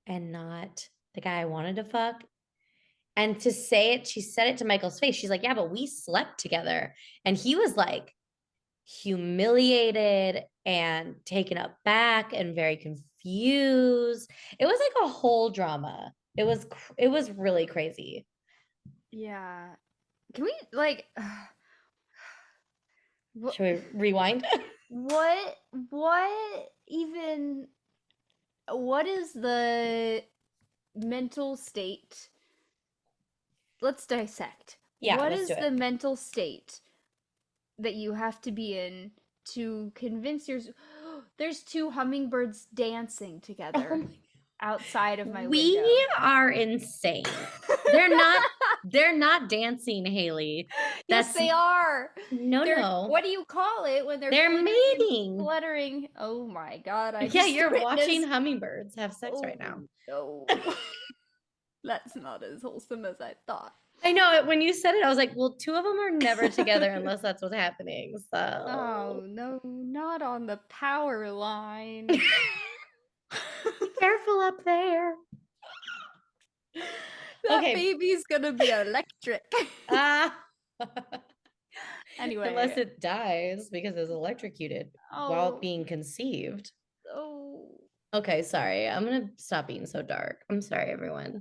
and not the guy I wanted to fuck. And to say it, she said it to Michael's face. She's like, yeah, but we slept together. And he was like humiliated and taken aback and very confused. It was like a whole drama. It was really crazy. Yeah. Can we like what Should we rewind? what even what is the mental state? Let's dissect. Yeah, What let's do is the it. mental state that you have to be in to convince your there's two hummingbirds dancing Oh together my, outside of my window. we are insane. They're not they're not dancing, Haley. Yes, That's they are. no They're no. what do you call it when they're They're flittering and mating. fluttering? Oh my God, I Yeah, just you're watching witnessed. hummingbirds have sex Oh right now. no. That's not as wholesome as I thought. I know it when you said it, I was like, well, two of them are never together unless that's what's happening. Oh So no, not on the power line. be careful up there. That Okay. baby's gonna be electric. Ah. Unless Anyway, it dies because it's electrocuted while oh, being conceived. oh. Okay, sorry. I'm gonna stop being so dark. I'm sorry, everyone.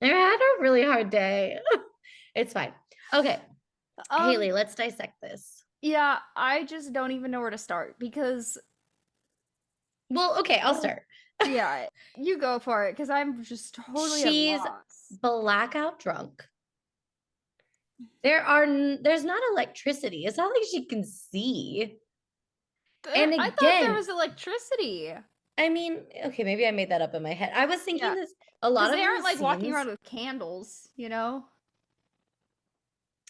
I had a really hard day. It's fine. Okay, Um, Haley, let's dissect this. yeah, I just don't even know where to start because, Well, okay, I'll oh, start. yeah, you go for it because I'm just totally at She's loss. blackout drunk. There's not electricity. It's not like she can see. And I thought there again, was electricity. I mean, okay, maybe I made that up in my head. I was thinking Yeah, this a because lot of they aren't these like walking scenes. around with candles, you know?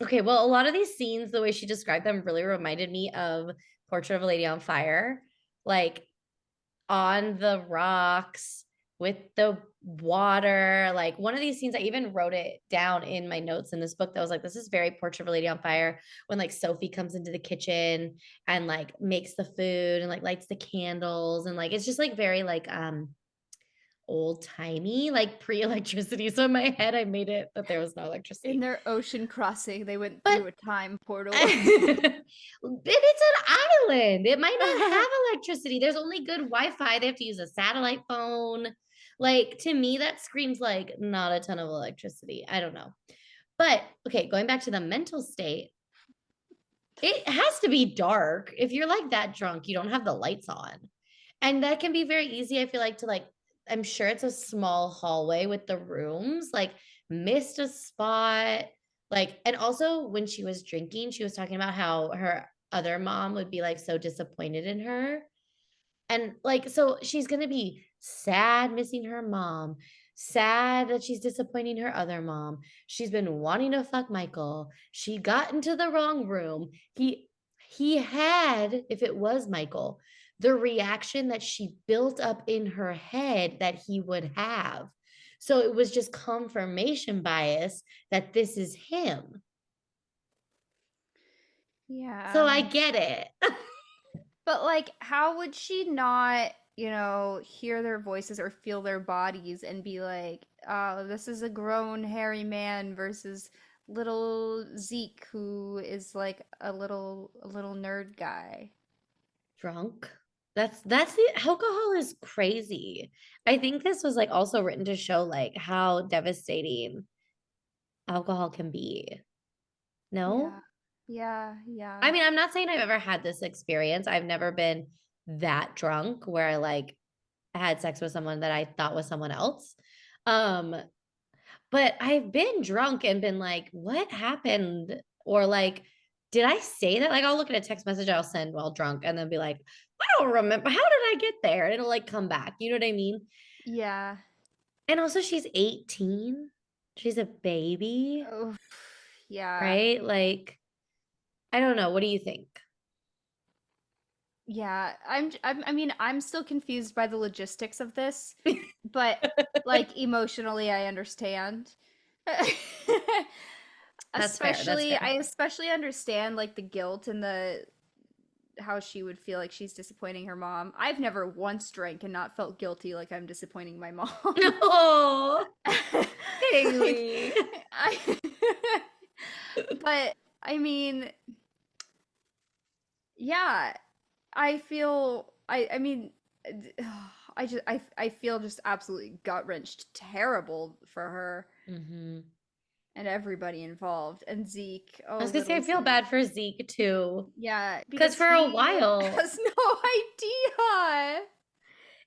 Okay, well, a lot of these scenes, the way she described them really reminded me of Portrait of a Lady on Fire. Like on the rocks with the water. Like one of these scenes, I even wrote it down in my notes in this book that was like, this is very Portrait of a Lady on Fire when like Sophie comes into the kitchen and like makes the food and like lights the candles and like it's just like very like old timey, like pre-electricity. So in my head, I made it that there was no In electricity. their ocean crossing, they went But through a time portal. and it's an island. It might not have electricity. There's only good Wi-Fi. They have to use a satellite phone. Like to me, that screams like not a ton of electricity. I don't know. But okay, going back to the mental state, it has to be dark. If you're like that drunk, you don't have the lights on. And that can be very easy, I feel like, to like, I'm sure it's a small hallway with the rooms, like missed a spot. Like, and also when she was drinking, she was talking about how her other mom would be like so disappointed in her. And like, so she's going to be sad missing her mom, sad that she's disappointing her other mom. She's been wanting to fuck Michael. She got into the wrong room. He had, if it was Michael, the reaction that she built up in her head that he would have. So it was just confirmation bias that this is him. So Yeah. I get it. But like, how would she not, hear their voices or feel their bodies and be like, oh, this is a grown hairy man versus little Zeke who is like a little nerd guy. Drunk. That's the alcohol is crazy. I think this was like also written to show like how devastating alcohol can be. Yeah. No? Yeah, I yeah. mean, I'm not saying I've ever had this experience. I've never been that drunk where I like had sex with someone that I thought was someone else. Um, but I've been drunk and been like, what happened? Or like, did I say that? Like, I'll look at a text message I'll send while drunk and then be like, I don't remember. How did I get there? And it'll like come back. You know what I mean? Yeah. And also, she's 18. She's a baby, Oh, yeah. right? Like, I don't know. What do you think? Yeah. I mean, I'm still confused by the logistics of this, but like emotionally I understand. That's fair. That's I fair. especially understand like the guilt and the how she would feel like she's disappointing her mom. I've never once drank and not felt guilty like I'm disappointing my mom. Oh, Haley. But I mean, yeah, I feel I mean I feel just absolutely gut-wrenched terrible for her Mm-hmm. and everybody involved. And Zeke, I oh was gonna say, little I feel Zeke. bad for Zeke too. Yeah, Because because for a he while, has no idea.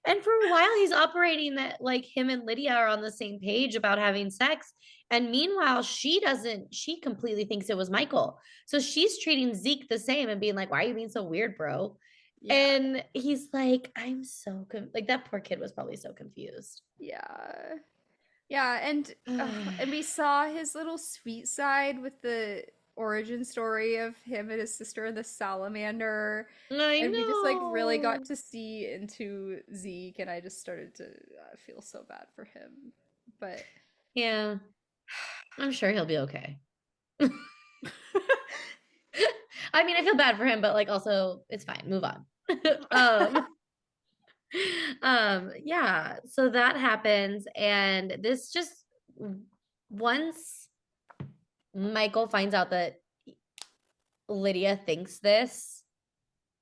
and for a while, he's operating that like him and Lydia are on the same page about having sex. And meanwhile, she doesn't, she completely thinks it was Michael. So she's treating Zeke the same and being like, why are you being so weird, bro? Yeah, And he's like, I'm so like that poor kid was probably so confused. yeah. Yeah, and we saw his little sweet side with the origin story of him and his sister and the salamander, I and we just like really got know. to see into Zeke, and I just started to feel so bad for him. But Yeah, I'm sure he'll be okay. I mean, I feel bad for him, but like also it's fine. Move on. um yeah, so that happens and this just once Michael finds out that Lydia thinks this,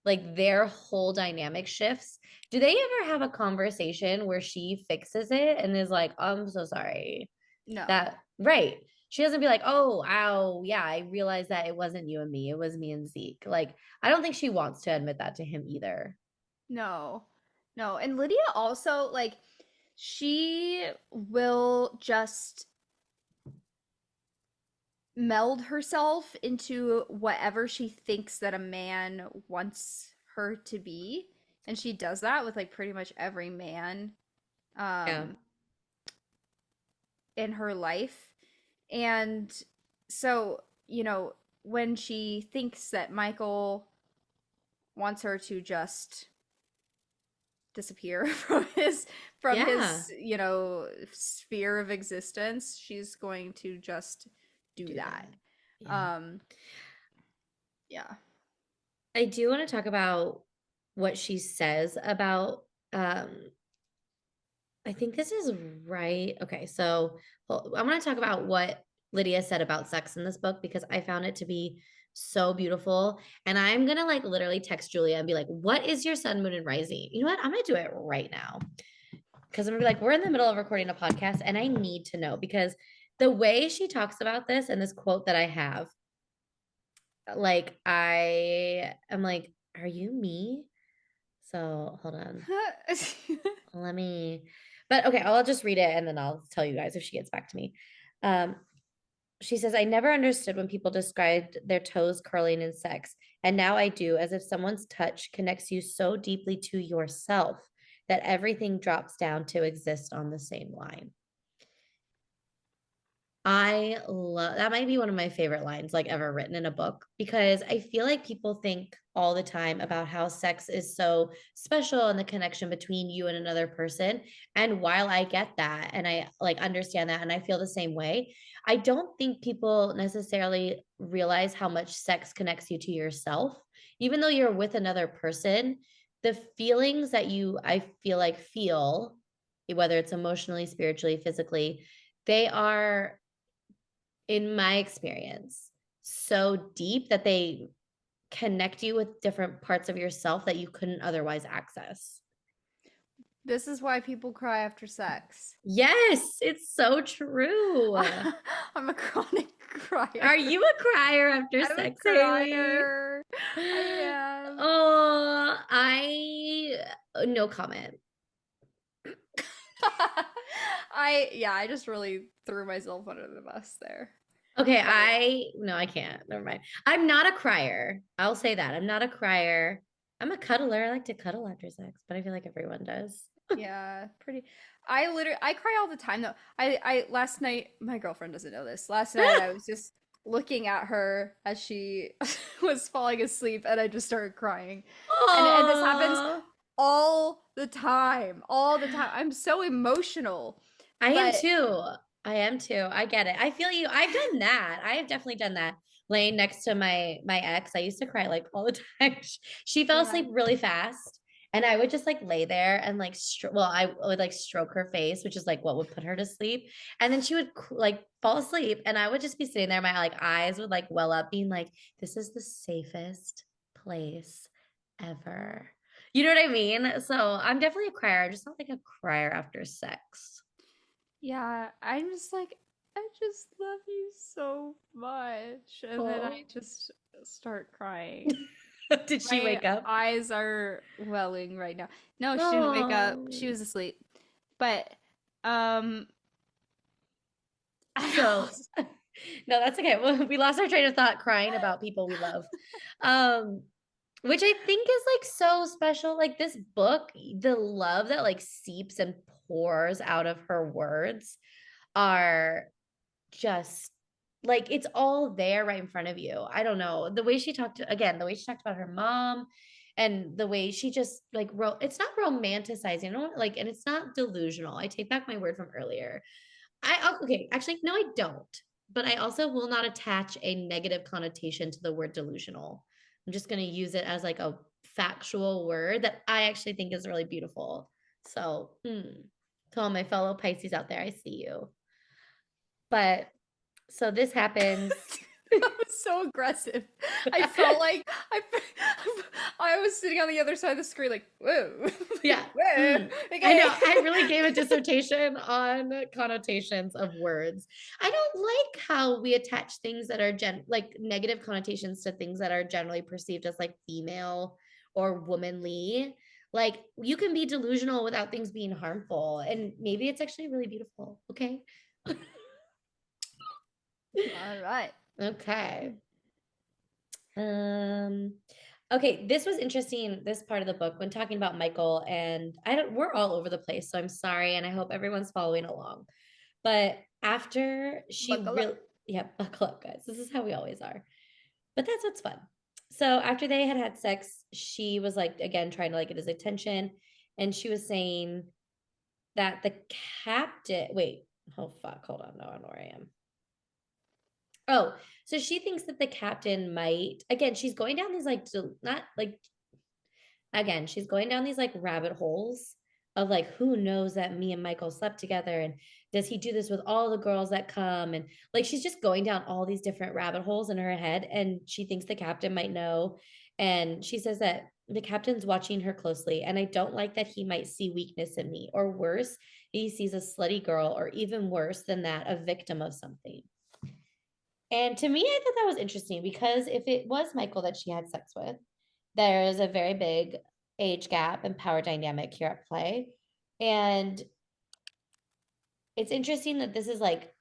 like their whole dynamic shifts. Do they ever have a conversation where she fixes it and is like, I'm so sorry? no, That right. She doesn't be like, oh, ow, yeah, I realized that it wasn't you and me, it was me and Zeke. Like, I don't think she wants to admit that to him either. no, no. And Lydia also like she will just meld herself into whatever she thinks that a man wants her to be, and she does that with like pretty much every man Yeah. um in her life. And so, when she thinks that Michael wants her to just disappear from Yeah. his, sphere of existence, she's going to just do Do that. that. Yeah. um yeah. I do want to talk about what she says about I think this is right. Okay, so well, I want to talk about what Lydia said about sex in this book because I found it to be so beautiful. And I'm gonna like literally text Julia and be like, what is your sun, moon, and rising? You know what? I'm gonna do it right now. Because I'm gonna be like, we're in the middle of recording a podcast and I need to know because the way she talks about this and this quote that I have, like I am like, are you me? So hold on. Let me, but okay, I'll just read it and then I'll tell you guys if she gets back to me. Um, she says, I never understood when people described their toes curling in sex. And now I do, as if someone's touch connects you so deeply to yourself that everything drops down to exist on the same line. I love that might be one of my favorite lines like ever written in a book because I feel like people think all the time about how sex is so special and the connection between you and another person. And while I get that and I like understand that and I feel the same way, I don't think people necessarily realize how much sex connects you to yourself. Even though you're with another person, the feelings that you I feel like feel, whether it's emotionally, spiritually, physically, they are in my experience, so deep that they connect you with different parts of yourself that you couldn't otherwise access. This is why people cry after sex. Yes, it's so true. I'm a chronic crier. Are you a crier after I'm a sex, Haley? crier. I am. Oh, I no comment. I just really threw myself under the bus there. Okay, But I can't. Never mind. I'm not a crier. I'll say that. I'm not a crier. I'm a cuddler. I like to cuddle after sex, but I feel like everyone does. yeah, pretty. I cry all the time though. I last night, my girlfriend doesn't know this. Last night I was just looking at her as she was falling asleep and I just started crying. And this happens Oh, all the time. All the time. I'm so emotional. I am But too. I am too. I get it. I feel you. I've done that. I have definitely done that. Laying next to my ex, I used to cry like all the time. She fell yeah. asleep really fast, And I would just like lay there and like, well, I would like stroke her face, which is like what would put her to sleep. And then she would like fall asleep. And I would just be sitting there. My like eyes would like well up, being like, this is the safest place ever. You know what I mean? So I'm definitely a crier. I'm just not like a crier after sex. Yeah, I'm just like, I just love you so much. And then I Oh. just start crying. Did she My wake up? eyes are welling right now. No, she didn't wake up. She Oh. was asleep. But um I So also, no, that's okay. Well, we lost our train of thought crying about people we love. Um, which I think is like so special. Like this book, the love that like seeps and pours out of her words are just like it's all there right in front of you. I don't know. The way she talked again, the way she talked about her mom and the way she just like wrote, it's not romanticizing, you know, like, and it's not delusional. I take back my word from earlier. Okay, actually, no, I don't. But I also will not attach a negative connotation to the word delusional. I'm just going to use it as like a factual word that I actually think is really beautiful. So, to all my fellow Pisces out there, I see you. But so this happens. that was so aggressive. I felt like I was sitting on the other side of the screen like, whoa. Yeah. Like, whoa. I Okay. know. I really gave a dissertation on connotations of words. I don't like how we attach things that are like negative connotations to things that are generally perceived as like female or womanly. Like you can be delusional without things being harmful, and maybe it's actually really beautiful. Okay. All right. Okay. Um, okay, this was interesting, this part of the book when talking about Michael, and I don't we're all over the place, so I'm sorry, and I hope everyone's following along. But after she Buckle really up. yeah, buckle up, guys. This is how we always are. But that's what's fun. So after they had had sex, she was like again trying to like get his attention, and she was saying that the captain wait, oh fuck, hold on, no, I know where I am. Oh, so she thinks that the captain might, again, she's going down these like, not like, again, she's going down these like rabbit holes of like, who knows that me and Michael slept together? And does he do this with all the girls that come? And like, she's just going down all these different rabbit holes in her head. And she thinks the captain might know. And she says that the captain's watching her closely. And I don't like that he might see weakness in me, or worse, he sees a slutty girl, or even worse than that, a victim of something. And to me, I thought that was interesting because if it was Michael that she had sex with, there is a very big age gap and power dynamic here at play. And it's interesting that this is like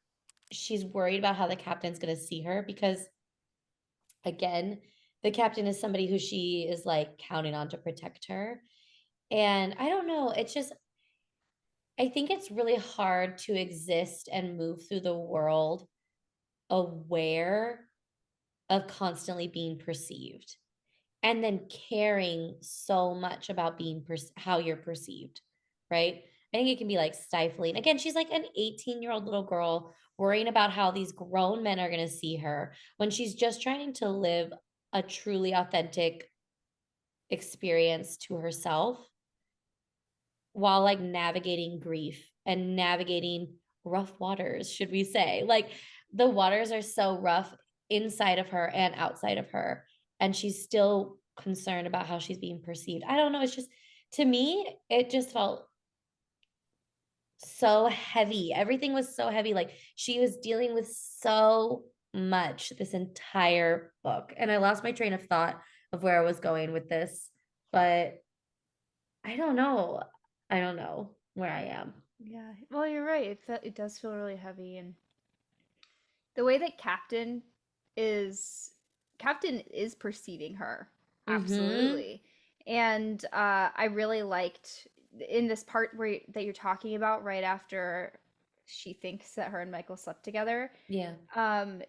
she's worried about how the captain's going to see her because, again, the captain is somebody who she is like counting on to protect her. And I don't know, it's just, I think it's really hard to exist and move through the world aware of constantly being perceived and then caring so much about being how you're perceived, right? I think it can be like stifling. Again, she's like an 18-year-old little girl worrying about how these grown men are going to see her when she's just trying to live a truly authentic experience to herself while like navigating grief and navigating rough waters, should we say. Like the waters are so rough inside of her and outside of her, and she's still concerned about how she's being perceived. I don't know. It's just, to me, it just felt so heavy. Everything was so heavy. Like she was dealing with so much this entire book. And I lost my train of thought of where I was going with this, but I don't know. I don't know where I am. Yeah. Well, you're right. It does feel really heavy, and the way that Captain is perceiving her. Mm-hmm. Absolutely. And I really liked in this part that you're talking about right after she thinks that her and Michael slept together. Yeah. Um,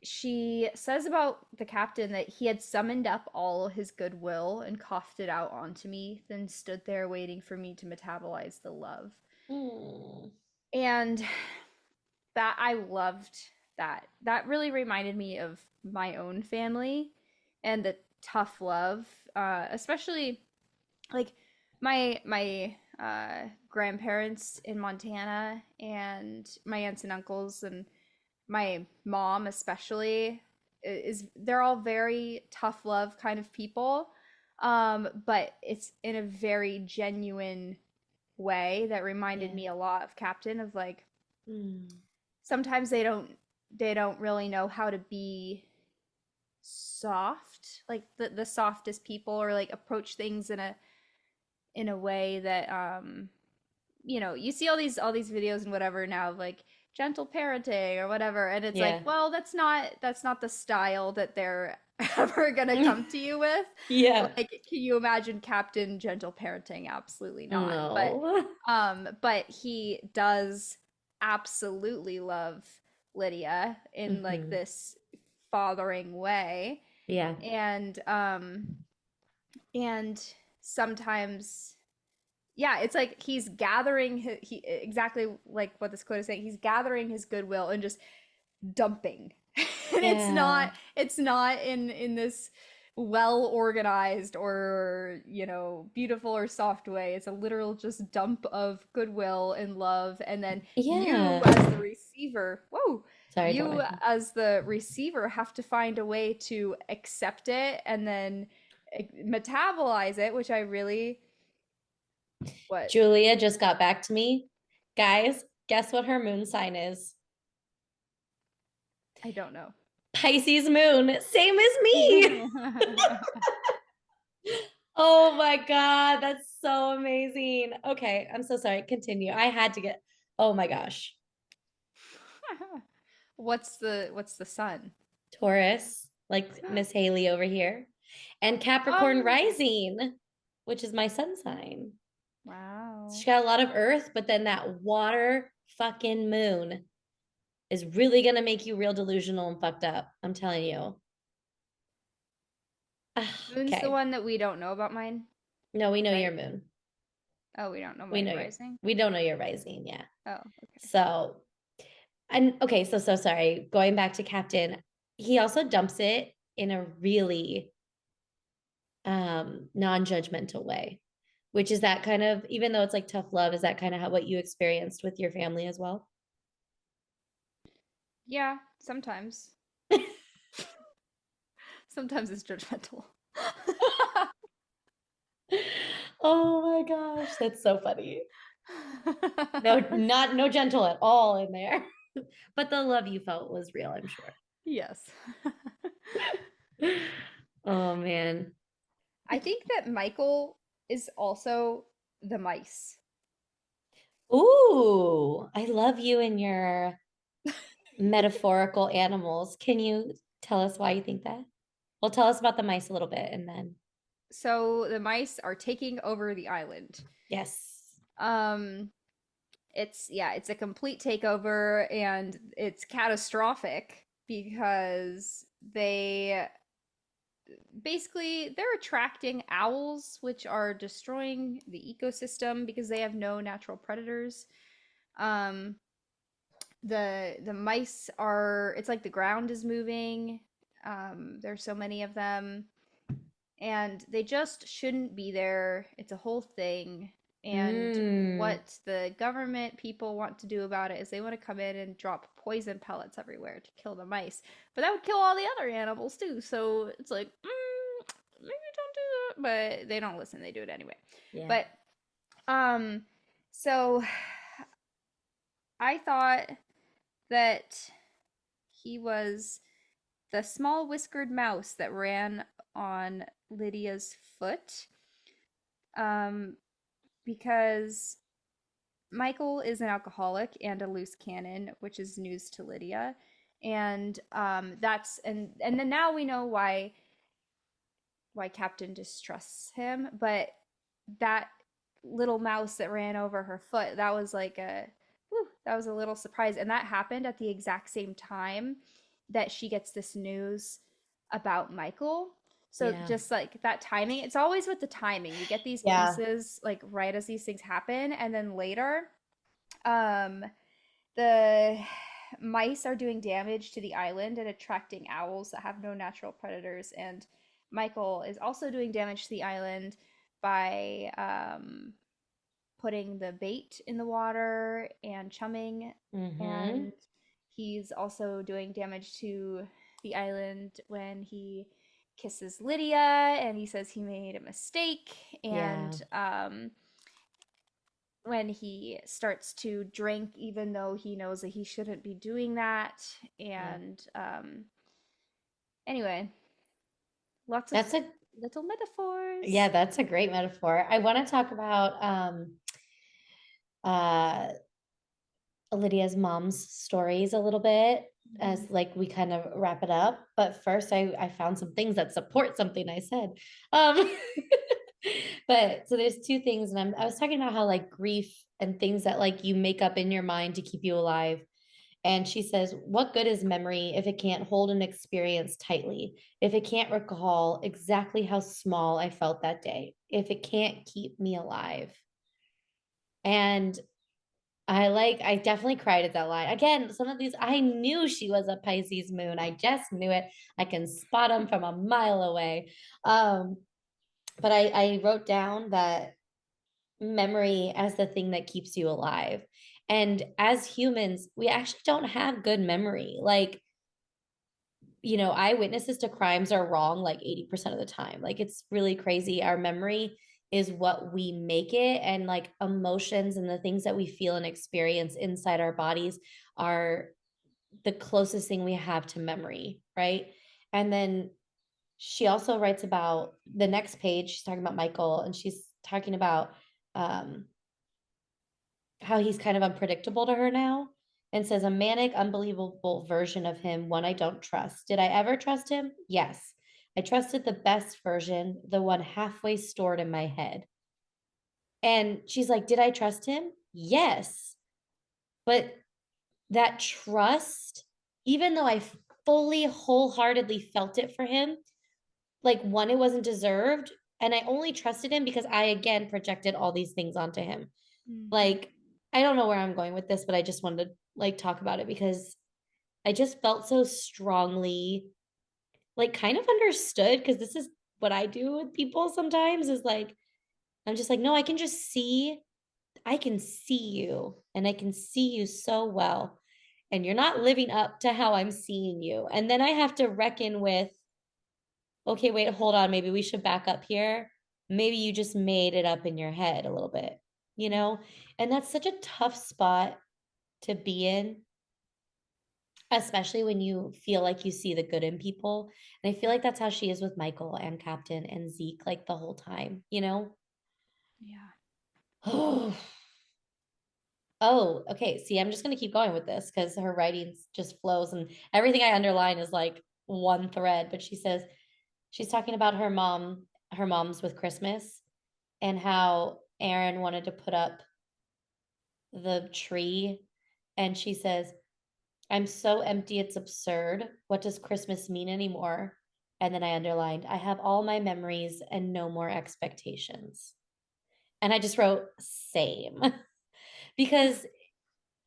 she says about the captain that he had summoned up all his goodwill and coughed it out onto me, then stood there waiting for me to metabolize the love. Mm. And that I loved that. That really reminded me of my own family and the tough love, especially like my grandparents in Montana and my aunts and uncles and my mom especially is they're all very tough love kind of people, but it's in a very genuine way that reminded Yeah. me a lot of Captain, of like Mm. sometimes they don't really know how to be soft, like the softest people, or like approach things in a way that you see all these videos and whatever now of like gentle parenting or whatever, and it's like, Yeah. well, that's not the style that they're ever gonna come to you with. Yeah. Like, can you imagine Captain gentle parenting? Absolutely not. No. But he does absolutely love Lydia in like Hmm. this fathering way, Yeah. and and sometimes, yeah, it's like he's gathering he exactly like what this quote is saying. He's gathering his goodwill and just dumping. And Yeah. it's not in this well organized or, beautiful or soft way. It's a literal just dump of goodwill and love, and then you Yeah. as the receiver, whoa, Sorry, don't you mind me. as the receiver have to find a way to accept it and then metabolize it, which I really, what, Julia just got back to me. Guys, guess what her moon sign is? I don't know. Pisces moon, same as me. Oh my God, that's so amazing. Okay, I'm so sorry. Continue. I had to get, oh my gosh. What's the sun? Taurus, like Miss Haley over here, and Capricorn Oh, rising, which is my sun sign. She wow. got a lot of earth, but then that water fucking moon is really gonna make you real delusional and fucked up. I'm telling you. Moon's the Okay. one that we don't know about mine, No, we know your right? moon. Oh, we don't know We my know your rising. we don't know your rising, yeah. Oh, okay. So and okay, so sorry. Going back to Captain, he also dumps it in a really non-judgmental way, which is that kind of, even though it's like tough love, is that kind of how what you experienced with your family as well? Yeah, sometimes. Sometimes it's judgmental. Oh my gosh, that's so funny. No, not no gentle at all in there. But the love you felt was real, I'm sure. Yes. Oh man. I think that Michael is also the mice. Ooh, I love you and your metaphorical animals. Can you tell us why you think that? Well, tell us about the mice a little bit and then So the mice are taking over the island. yes. Um, it's a complete takeover, and it's catastrophic because they're attracting owls, which are destroying the ecosystem because they have no natural predators. Um, the mice are, it's like the ground is moving. There's so many of them, and they just shouldn't be there. It's a whole thing. And Mm, what the government people want to do about it is they want to come in and drop poison pellets everywhere to kill the mice. But that would kill all the other animals too. So it's like, maybe don't do that. But they don't listen. They do it anyway. yeah. But um, so I thought that he was the small whiskered mouse that ran on Lydia's foot. Um, because Michael is an alcoholic and a loose cannon, which is news to Lydia. And and then now we know why Captain distrusts him, but that little mouse that ran over her foot, that was like that was a little surprise. And that happened at the exact same time that she gets this news about Michael. So Yeah. just like that timing, it's always with the timing. You get these Yeah. pieces like right as these things happen, and then later, um, the mice are doing damage to the island and attracting owls that have no natural predators, and Michael is also doing damage to the island by putting the bait in the water and chumming. Mm-hmm. And he's also doing damage to the island when he kisses Lydia and he says he made a mistake. Yeah. And when he starts to drink, even though he knows that he shouldn't be doing that. Yeah. And anyway, lots of That's a little metaphors. yeah, that's a great metaphor. I want to talk about uh Lydia's mom's stories a little bit Mhm. as like we kind of wrap it up. But first I found some things that support something I said. Um but so there's two things, and I was talking about how like grief and things that like you make up in your mind to keep you alive. And she says, what good is memory if it can't hold an experience tightly? If it can't recall exactly how small I felt that day? If it can't keep me alive? And I definitely cried at that line. Again, some of these, I knew she was a Pisces moon. I just knew it. I can spot them from a mile away. Um, but I wrote down that memory as the thing that keeps you alive. And as humans, we actually don't have good memory. Like, eyewitnesses to crimes are wrong like 80% of the time. Like, it's really crazy. Our memory is what we make it. And like emotions and the things that we feel and experience inside our bodies are the closest thing we have to memory. Right. And then she also writes about the next page. She's talking about Michael, and she's talking about um, how he's kind of unpredictable to her now, and says a manic, unbelievable version of him, one I don't trust. Did I ever trust him? Yes. I trusted the best version, the one halfway stored in my head. And she's like, did I trust him? Yes. But that trust, even though I fully, wholeheartedly felt it for him, like one, it wasn't deserved. And I only trusted him because I, again, projected all these things onto him. Mhm. Like, I don't know where I'm going with this, but I just wanted to like talk about it because I just felt so strongly, like, kind of understood, because this is what I do with people sometimes is like, I'm just like, no, I can see you, and I can see you so well. And you're not living up to how I'm seeing you. And then I have to reckon with, okay, wait, hold on. Maybe we should back up here. Maybe you just made it up in your head a little bit, you know? And that's such a tough spot to be in, especially when you feel like you see the good in people. And I feel like that's how she is with Michael and Captain and Zeke, like the whole time, you know? Yeah. Oh, okay. See, I'm just going to keep going with this because her writing just flows, and everything I underline is like one thread. But she says, she's talking about her mom's with Christmas, and how Aaron wanted to put up the tree. And she says, I'm so empty, it's absurd. What does Christmas mean anymore? And then I underlined, I have all my memories and no more expectations. And I just wrote, same. Because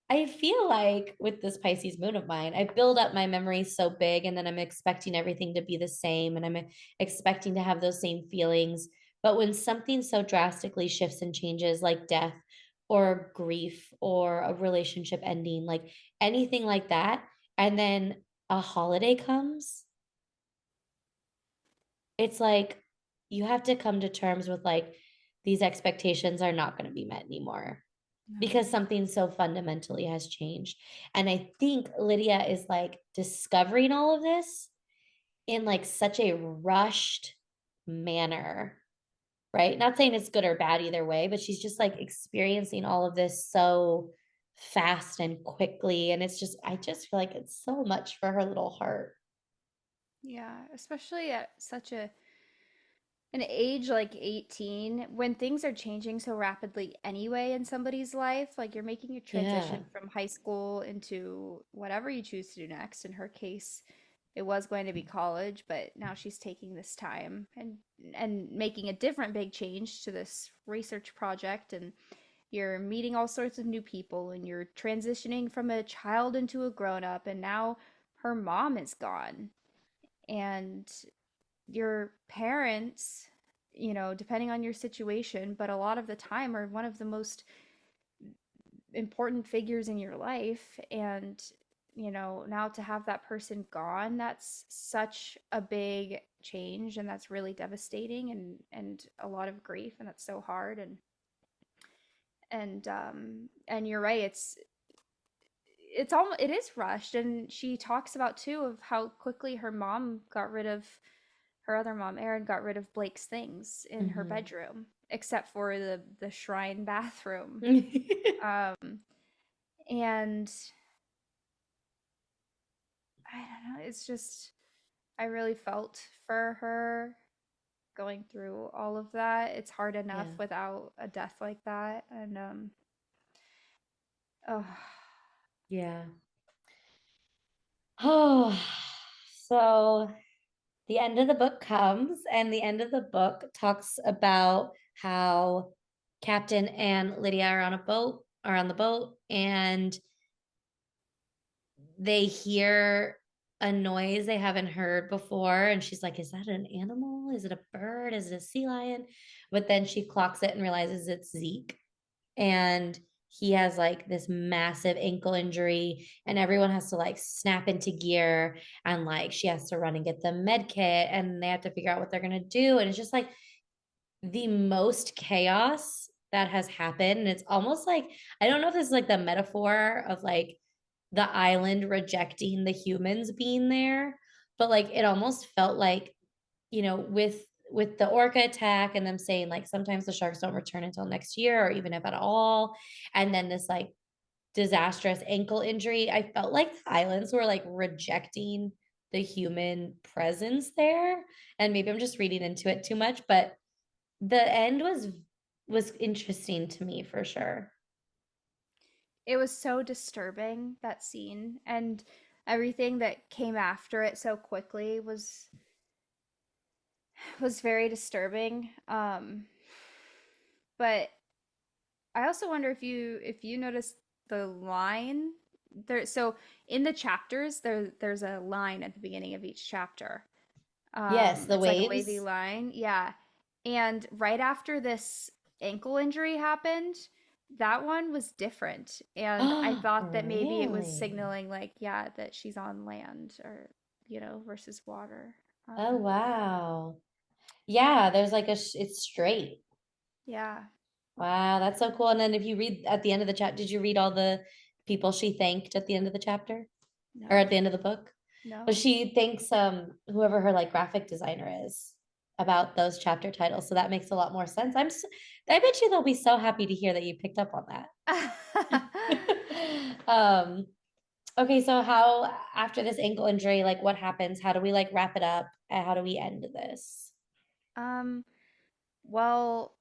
I feel like with this Pisces moon of mine, I build up my memories so big, and then I'm expecting everything to be the same, and I'm expecting to have those same feelings. But when something so drastically shifts and changes, like death or grief or a relationship ending, like anything like that, and then a holiday comes, it's like you have to come to terms with like these expectations are not going to be met anymore No. because something so fundamentally has changed. And I think Lydia is like discovering all of this in like such a rushed manner, right? Not saying it's good or bad either way, but she's just like experiencing all of this so fast and quickly. And I just feel like it's so much for her little heart. Yeah, especially at such an age like 18 when things are changing so rapidly anyway in somebody's life, like you're making a Yeah. transition from high school into whatever you choose to do next. In her case, it was going to be college, but now she's taking this time and making a different big change to this research project, and you're meeting all sorts of new people and you're transitioning from a child into a grown up, and now her mom is gone. And your parents, depending on your situation, but a lot of the time are one of the most important figures in your life. And, now to have that person gone, that's such a big change, and that's really devastating, and a lot of grief, and that's so hard. And you're right, it is rushed. And she talks about too of how quickly her other mom, Erin, got rid of Blake's things in her Mm-hmm. bedroom, except for the shrine bathroom. Um, and I don't know, it's just, I really felt for her going through all of that. It's hard enough Yeah. without a death like that. And oh, Yeah. Oh, so the end of the book comes, and the end of the book talks about how Captain and Lydia are on the boat, and they hear a noise they haven't heard before. And she's like, is that an animal? Is it a bird? Is it a sea lion? But then she clocks it and realizes it's Zeke. And he has like this massive ankle injury, and everyone has to like snap into gear, and like she has to run and get the med kit, and they have to figure out what they're going to do. And it's just like the most chaos that has happened. And it's almost like, I don't know if this is like the metaphor of like the island rejecting the humans being there, but like it almost felt like, with the orca attack and them saying like sometimes the sharks don't return until next year or even if at all, and then this like disastrous ankle injury, I felt like the islands were like rejecting the human presence there. And maybe I'm just reading into it too much, but the end was interesting to me for sure. it was so disturbing, that scene, and everything that came after it so quickly was very disturbing. But I also wonder if you noticed the line there. So in the chapters, there's a line at the beginning of each chapter. Yes, the It's like a wavy waves. line, yeah. And right after this ankle injury happened, that one was different, and I Oh, thought that maybe it was really? signaling, like, yeah, that she's on land, or versus water. Oh, Um, wow. Yeah, there's like it's straight. yeah, Wow, that's so cool. And then if you read at the end of the chapter, did you read all the people she thanked at the end of the chapter or at no, the end of the book? Well, no. she thanks whoever her like graphic designer is about those chapter titles. So that makes a lot more sense. I bet you they'll be so happy to hear that you picked up on that. Okay, so how after this ankle injury, like what happens? How do we like wrap it up? How do we end this? um, well,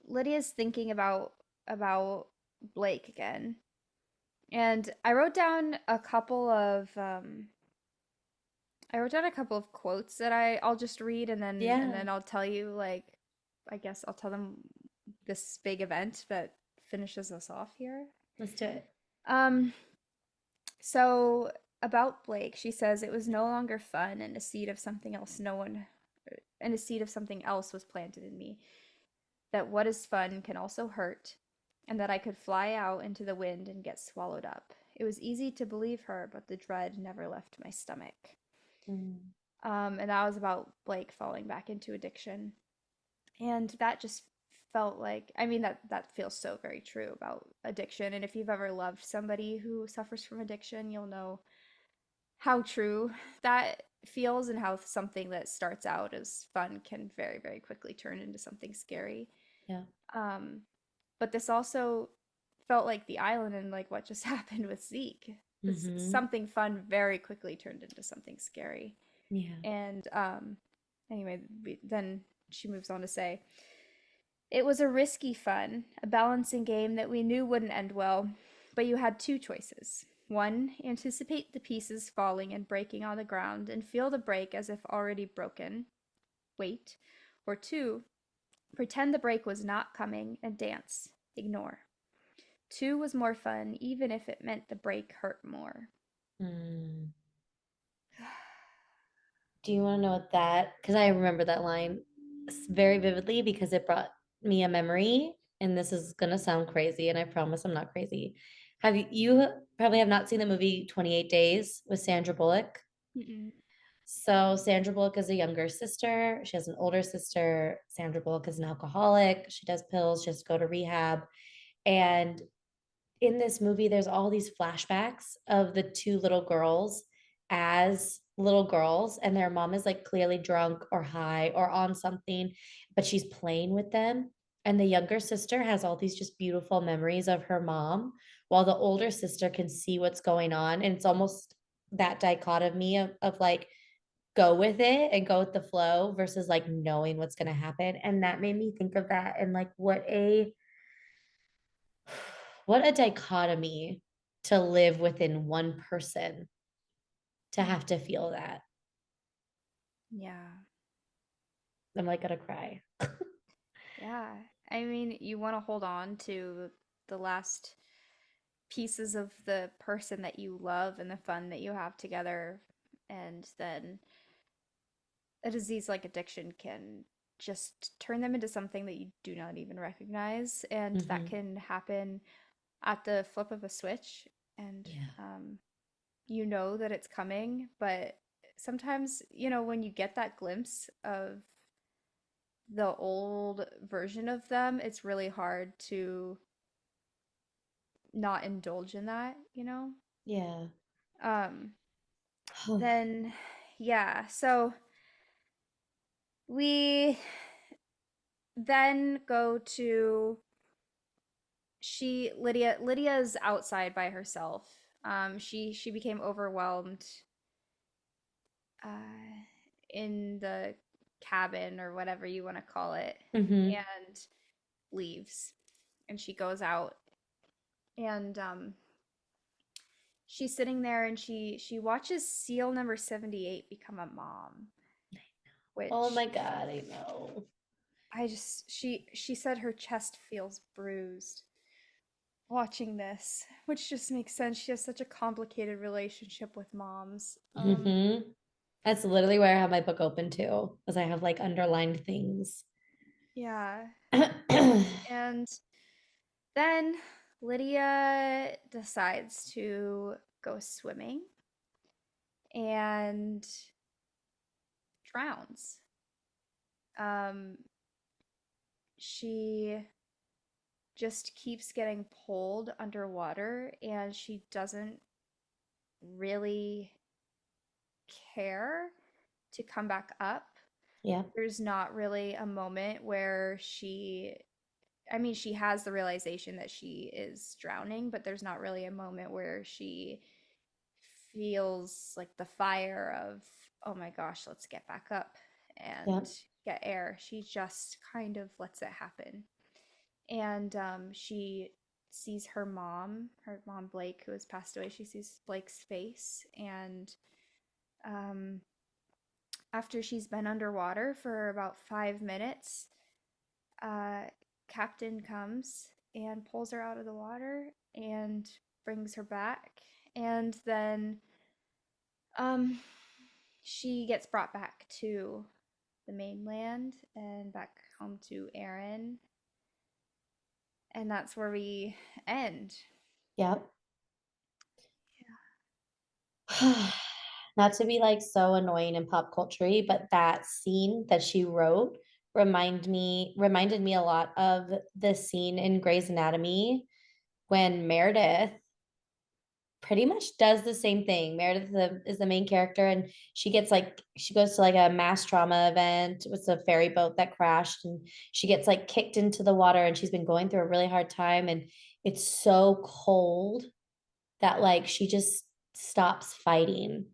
Lydia's thinking about Blake again. And I wrote down a couple of quotes that I'll just read, and then Yeah, I'll tell you, like, I guess I'll tell them this big event that finishes us off here. let's do it. Um so about Blake, she says it was no longer fun, and a seed of something else was planted in me, that what is fun can also hurt, and that I could fly out into the wind and get swallowed up. It was easy to believe her, but the dread never left my stomach. Mm, And that was about Blake falling back into addiction. And that just felt like, I mean, that feels so very true about addiction. And if you've ever loved somebody who suffers from addiction, you'll know how true that feels, and how something that starts out as fun can very, very quickly turn into something scary. yeah. Um, but this also felt like the island, and like what just happened with Zeke. This Mm-hmm. something fun very quickly turned into something scary. Yeah. And anyway, then she moves on to say, it was a risky fun, a balancing game that we knew wouldn't end well, but you had two choices. One, anticipate the pieces falling and breaking on the ground and feel the break as if already broken. Wait. Or two, pretend the break was not coming and dance. Ignore. Two was more fun, even if it meant the break hurt more. Mm. Do you want to know what that? Because I remember that line very vividly because it brought me a memory. And this is gonna sound crazy, and I promise I'm not crazy. You probably have not seen the movie 28 Days with Sandra Bullock? Mm-mm. So Sandra Bullock is a younger sister. She has an older sister. Sandra Bullock is an alcoholic. She does pills. She has to go to rehab. And in this movie, there's all these flashbacks of the two little girls as little girls, and their mom is like clearly drunk or high or on something, but she's playing with them. And the younger sister has all these just beautiful memories of her mom, while the older sister can see what's going on. And it's almost that dichotomy of like, go with it and go with the flow versus like knowing what's going to happen. And that made me think of that and like what a dichotomy to live within one person to have to feel that. Yeah. I'm like gonna cry. Yeah. I mean, you want to hold on to the last pieces of the person that you love and the fun that you have together. And then a disease like addiction can just turn them into something that you do not even recognize. And that Hmm. can happen at the flip of a switch. And Yeah. you know that it's coming. But sometimes, when you get that glimpse of the old version of them, it's really hard to not indulge in that. Yeah. Um, then yeah, so we then go to Lydia is outside by herself. She became overwhelmed uh in the cabin or whatever you want to call it, Hmm. and leaves. And she goes out, and she's sitting there, and she watches seal number 78 become a mom, Oh my which God, I know. she said her chest feels bruised watching this, which just makes sense. She has such a complicated relationship with moms. Hmm. That's literally where I have my book open to, because I have like underlined things. Yeah. And then Lydia decides to go swimming and drowns. Um, she just keeps getting pulled underwater, and she doesn't really care to come back up. Yeah. There's not really a moment where I mean, she has the realization that she is drowning, but there's not really a moment where she feels like the fire of, oh my gosh, let's get back up Yeah. and get air. She just kind of lets it happen. And she sees her mom Blake, who has passed away. She sees Blake's face, and um, after she's been underwater for about 5 minutes, uh, Captain comes and pulls her out of the water and brings her back. And then um, she gets brought back to the mainland and back home to Aaron. And that's where we end. Yep. Not to be like so annoying in pop culture, but that scene that she wrote reminded me a lot of the scene in Grey's Anatomy when Meredith pretty much does the same thing. Is the main character, and she goes to like a mass trauma event with a ferry boat that crashed, and she gets like kicked into the water, and she's been going through a really hard time, and it's so cold that like she just stops fighting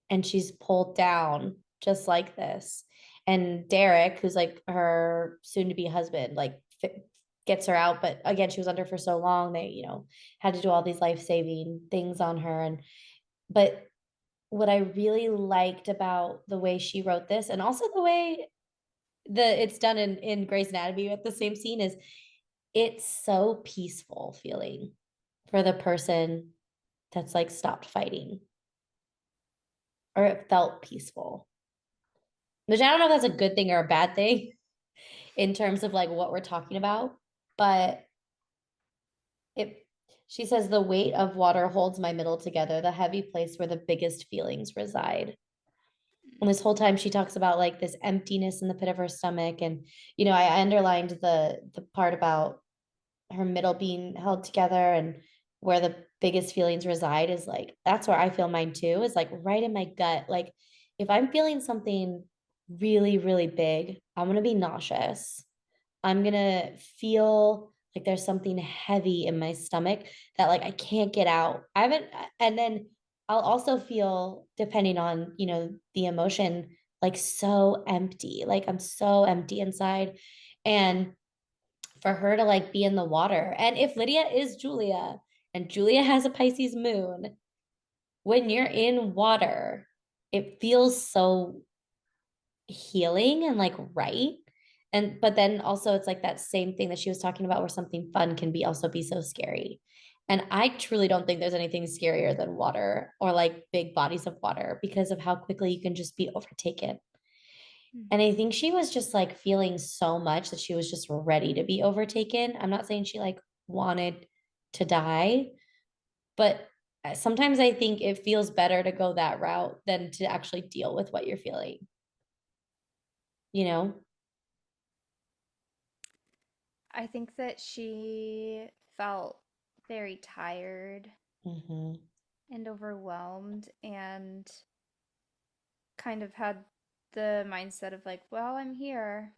and she's pulled down just like this. And Derek, who's like her soon to be husband, like gets her out. But again, she was under for so long, they, had to do all these life saving things on her. But what I really liked about the way she wrote this, and also the way it's done in Grey's Anatomy at the same scene, is it's so peaceful feeling for the person that's like stopped fighting, or it felt peaceful. which I don't know if that's a good thing or a bad thing in terms of like what we're talking about, but it she says the weight of water holds my middle together, the heavy place where the biggest feelings reside. And this whole time she talks about like this emptiness in the pit of her stomach. And, I underlined the part about her middle being held together and where the biggest feelings reside is like that's where I feel mine too, is like right in my gut. Like if I'm feeling something really, really big, I'm gonna be nauseous. I'm gonna feel like there's something heavy in my stomach that like I can't get out. I haven't, and then I'll also feel, depending on, the emotion, like so empty. Like I'm so empty inside. And for her to like be in the water, and if Lydia is Julia and Julia has a Pisces moon, when you're in water, it feels so healing and like right. And but then also it's like that same thing that she was talking about where something fun can be also be so scary. And I truly don't think there's anything scarier than water or like big bodies of water because of how quickly you can just be overtaken. And I Mhm. think she was just like feeling so much that she was just ready to be overtaken. I'm not saying she like wanted to die, but sometimes I think it feels better to go that route than to actually deal with what you're feeling, you know? I think that she felt very tired Mm-hmm. and overwhelmed and kind of had the mindset of like, well, I'm here.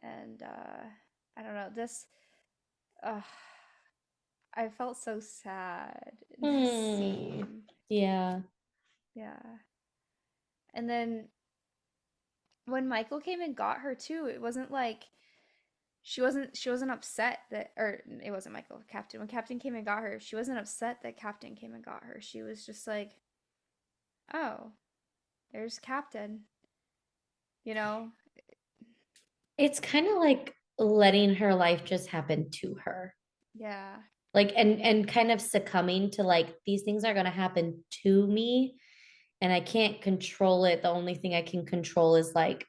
And I don't know, this uh, I felt so sad in this Hmm. scene. Yeah. Yeah. And then when Michael came and got her too, it wasn't like she wasn't upset that, or it wasn't Michael, Captain. When Captain came and got her, she wasn't upset that Captain came and got her. She was just like, "Oh, there's Captain." You know? It's kind of like letting her life just happen to her. Yeah. Like and kind of succumbing to like these things are going to happen to me and I can't control it. The only thing I can control is like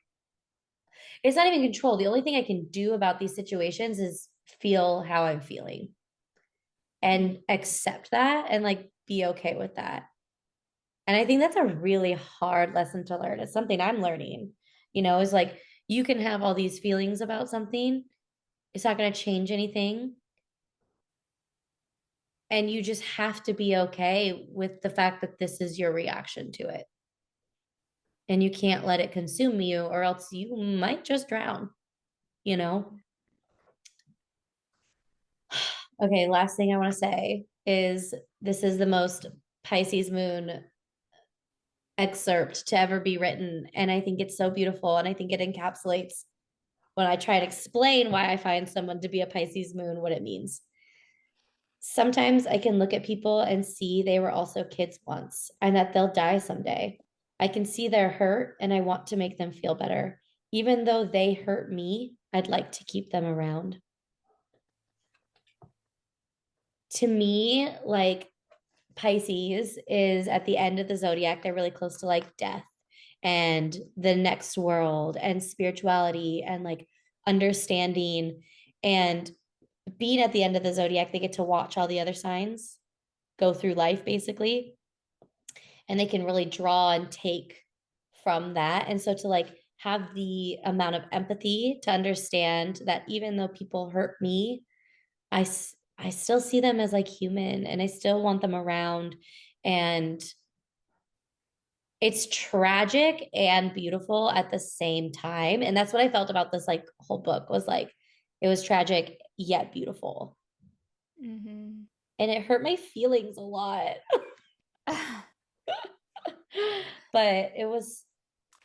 it's not even control. The only thing I can do about these situations is feel how I'm feeling and accept that and like be okay with that. And I think that's a really hard lesson to learn. It's something I'm learning, is like you can have all these feelings about something. It's not going to change anything. And you just have to be okay with the fact that this is your reaction to it. And you can't let it consume you, or else you might just drown, you know? Okay, last thing I want to say is this is the most Pisces moon excerpt to ever be written. And I think it's so beautiful. And I think it encapsulates when I try to explain why I find someone to be a Pisces moon, what it means. Sometimes I can look at people and see they were also kids once and that they'll die someday. I can see they're hurt and I want to make them feel better. Even though they hurt me, I'd like to keep them around. To me, like Pisces is at the end of the zodiac, they're really close to like death and the next world and spirituality and like understanding and being at the end of the zodiac, they get to watch all the other signs go through life basically, and they can really draw and take from that. And so to like have the amount of empathy to understand that even though people hurt me, I still see them as like human and I still want them around. And it's tragic and beautiful at the same time. And that's what I felt about this like whole book was like it was tragic yet beautiful. Mm-hmm. And it hurt my feelings a lot. But it was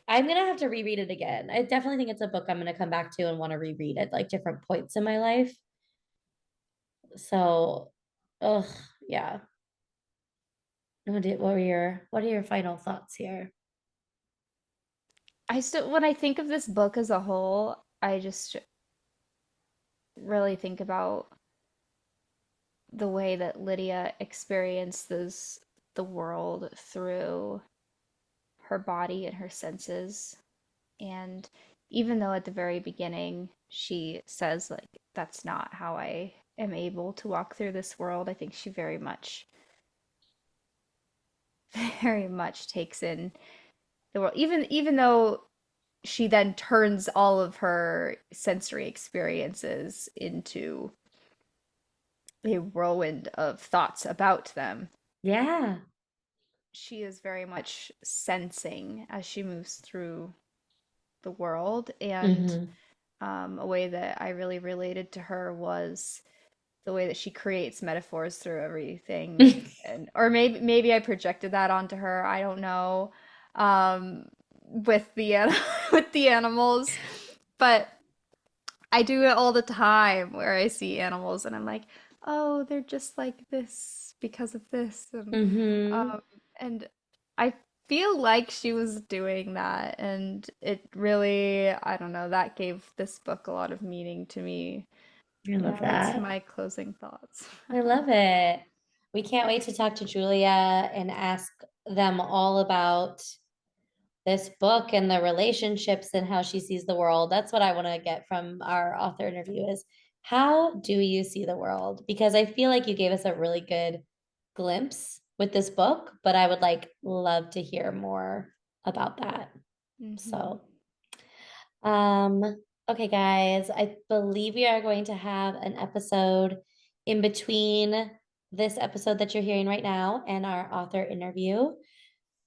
I'm gonna have to reread it again. I definitely think it's a book I'm gonna come back to and want to reread at like different points in my life. So, ugh, yeah. What are your final thoughts here? I still, when I think of this book as a whole, I just really think about the way that Lydia experiences the world through her body and her senses. And even though at the very beginning she says, like, that's not how I am able to walk through this world, I think she very much, very much takes in the world. Even though she then turns all of her sensory experiences into a whirlwind of thoughts about them. Yeah. She is very much sensing as she moves through the world. And Hmm. a way that I really related to her was the way that she creates metaphors through everything. And or maybe I projected that onto her. I don't know. With with the animals, but I do it all the time where I see animals and I'm like, oh, they're just like this because of this. Hmm. Um, and I feel like she was doing that. And it really, I don't know, that gave this book a lot of meaning to me. I love Yeah, that's that. my closing thoughts. I love it. We can't wait to talk to Julia and ask them all about this book and the relationships and how she sees the world. That's what I want to get from our author interview is how do you see the world? Because I feel like you gave us a really good glimpse with this book, but I would like love to hear more about that. Hmm. So, um, okay, guys, I believe we are going to have an episode in between this episode that you're hearing right now and our author interview.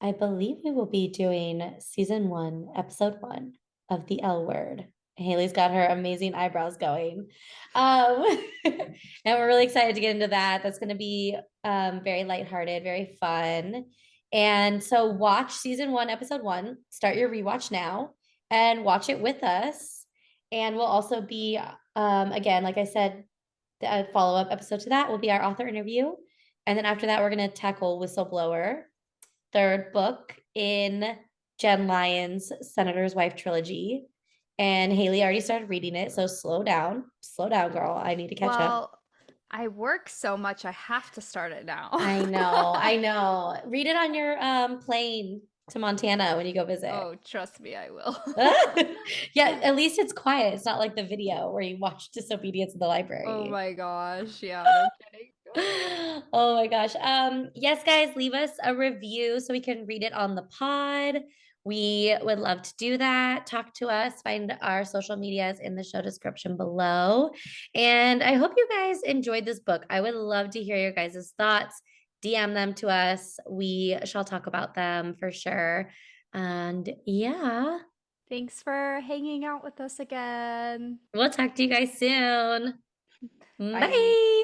I believe we will be doing season 1, episode 1 of The L Word. Haley's got her amazing eyebrows going. Um, and we're really excited to get into that. That's going to be very lighthearted, very fun. And so watch season 1, episode 1. Start your rewatch now and watch it with us. And we'll also be, again, like I said, the follow-up episode to that will be our author interview. And then after that, we're going to tackle Whistleblower, third book in Jen Lyon's Senator's Wife trilogy. And Haley already started reading it, so slow down, girl. I need to catch up. Well, I work so much, I have to start it now. I know. Read it on your plane to Montana when you go visit. Oh, trust me, I will. Yeah, at least it's quiet. It's not like the video where you watch Disobedience in the Oh library. my gosh, yeah, no kidding. Oh my gosh. Yes, guys, leave us a review so we can read it on the pod. We would love to do that. Talk to us. Find our social medias in the show description below. And I hope you guys enjoyed this book. I would love to hear your guys' thoughts. DM them to us. We shall talk about them for sure. And yeah, Thanks for hanging out with us again. we'll talk to you guys soon. Bye. Bye.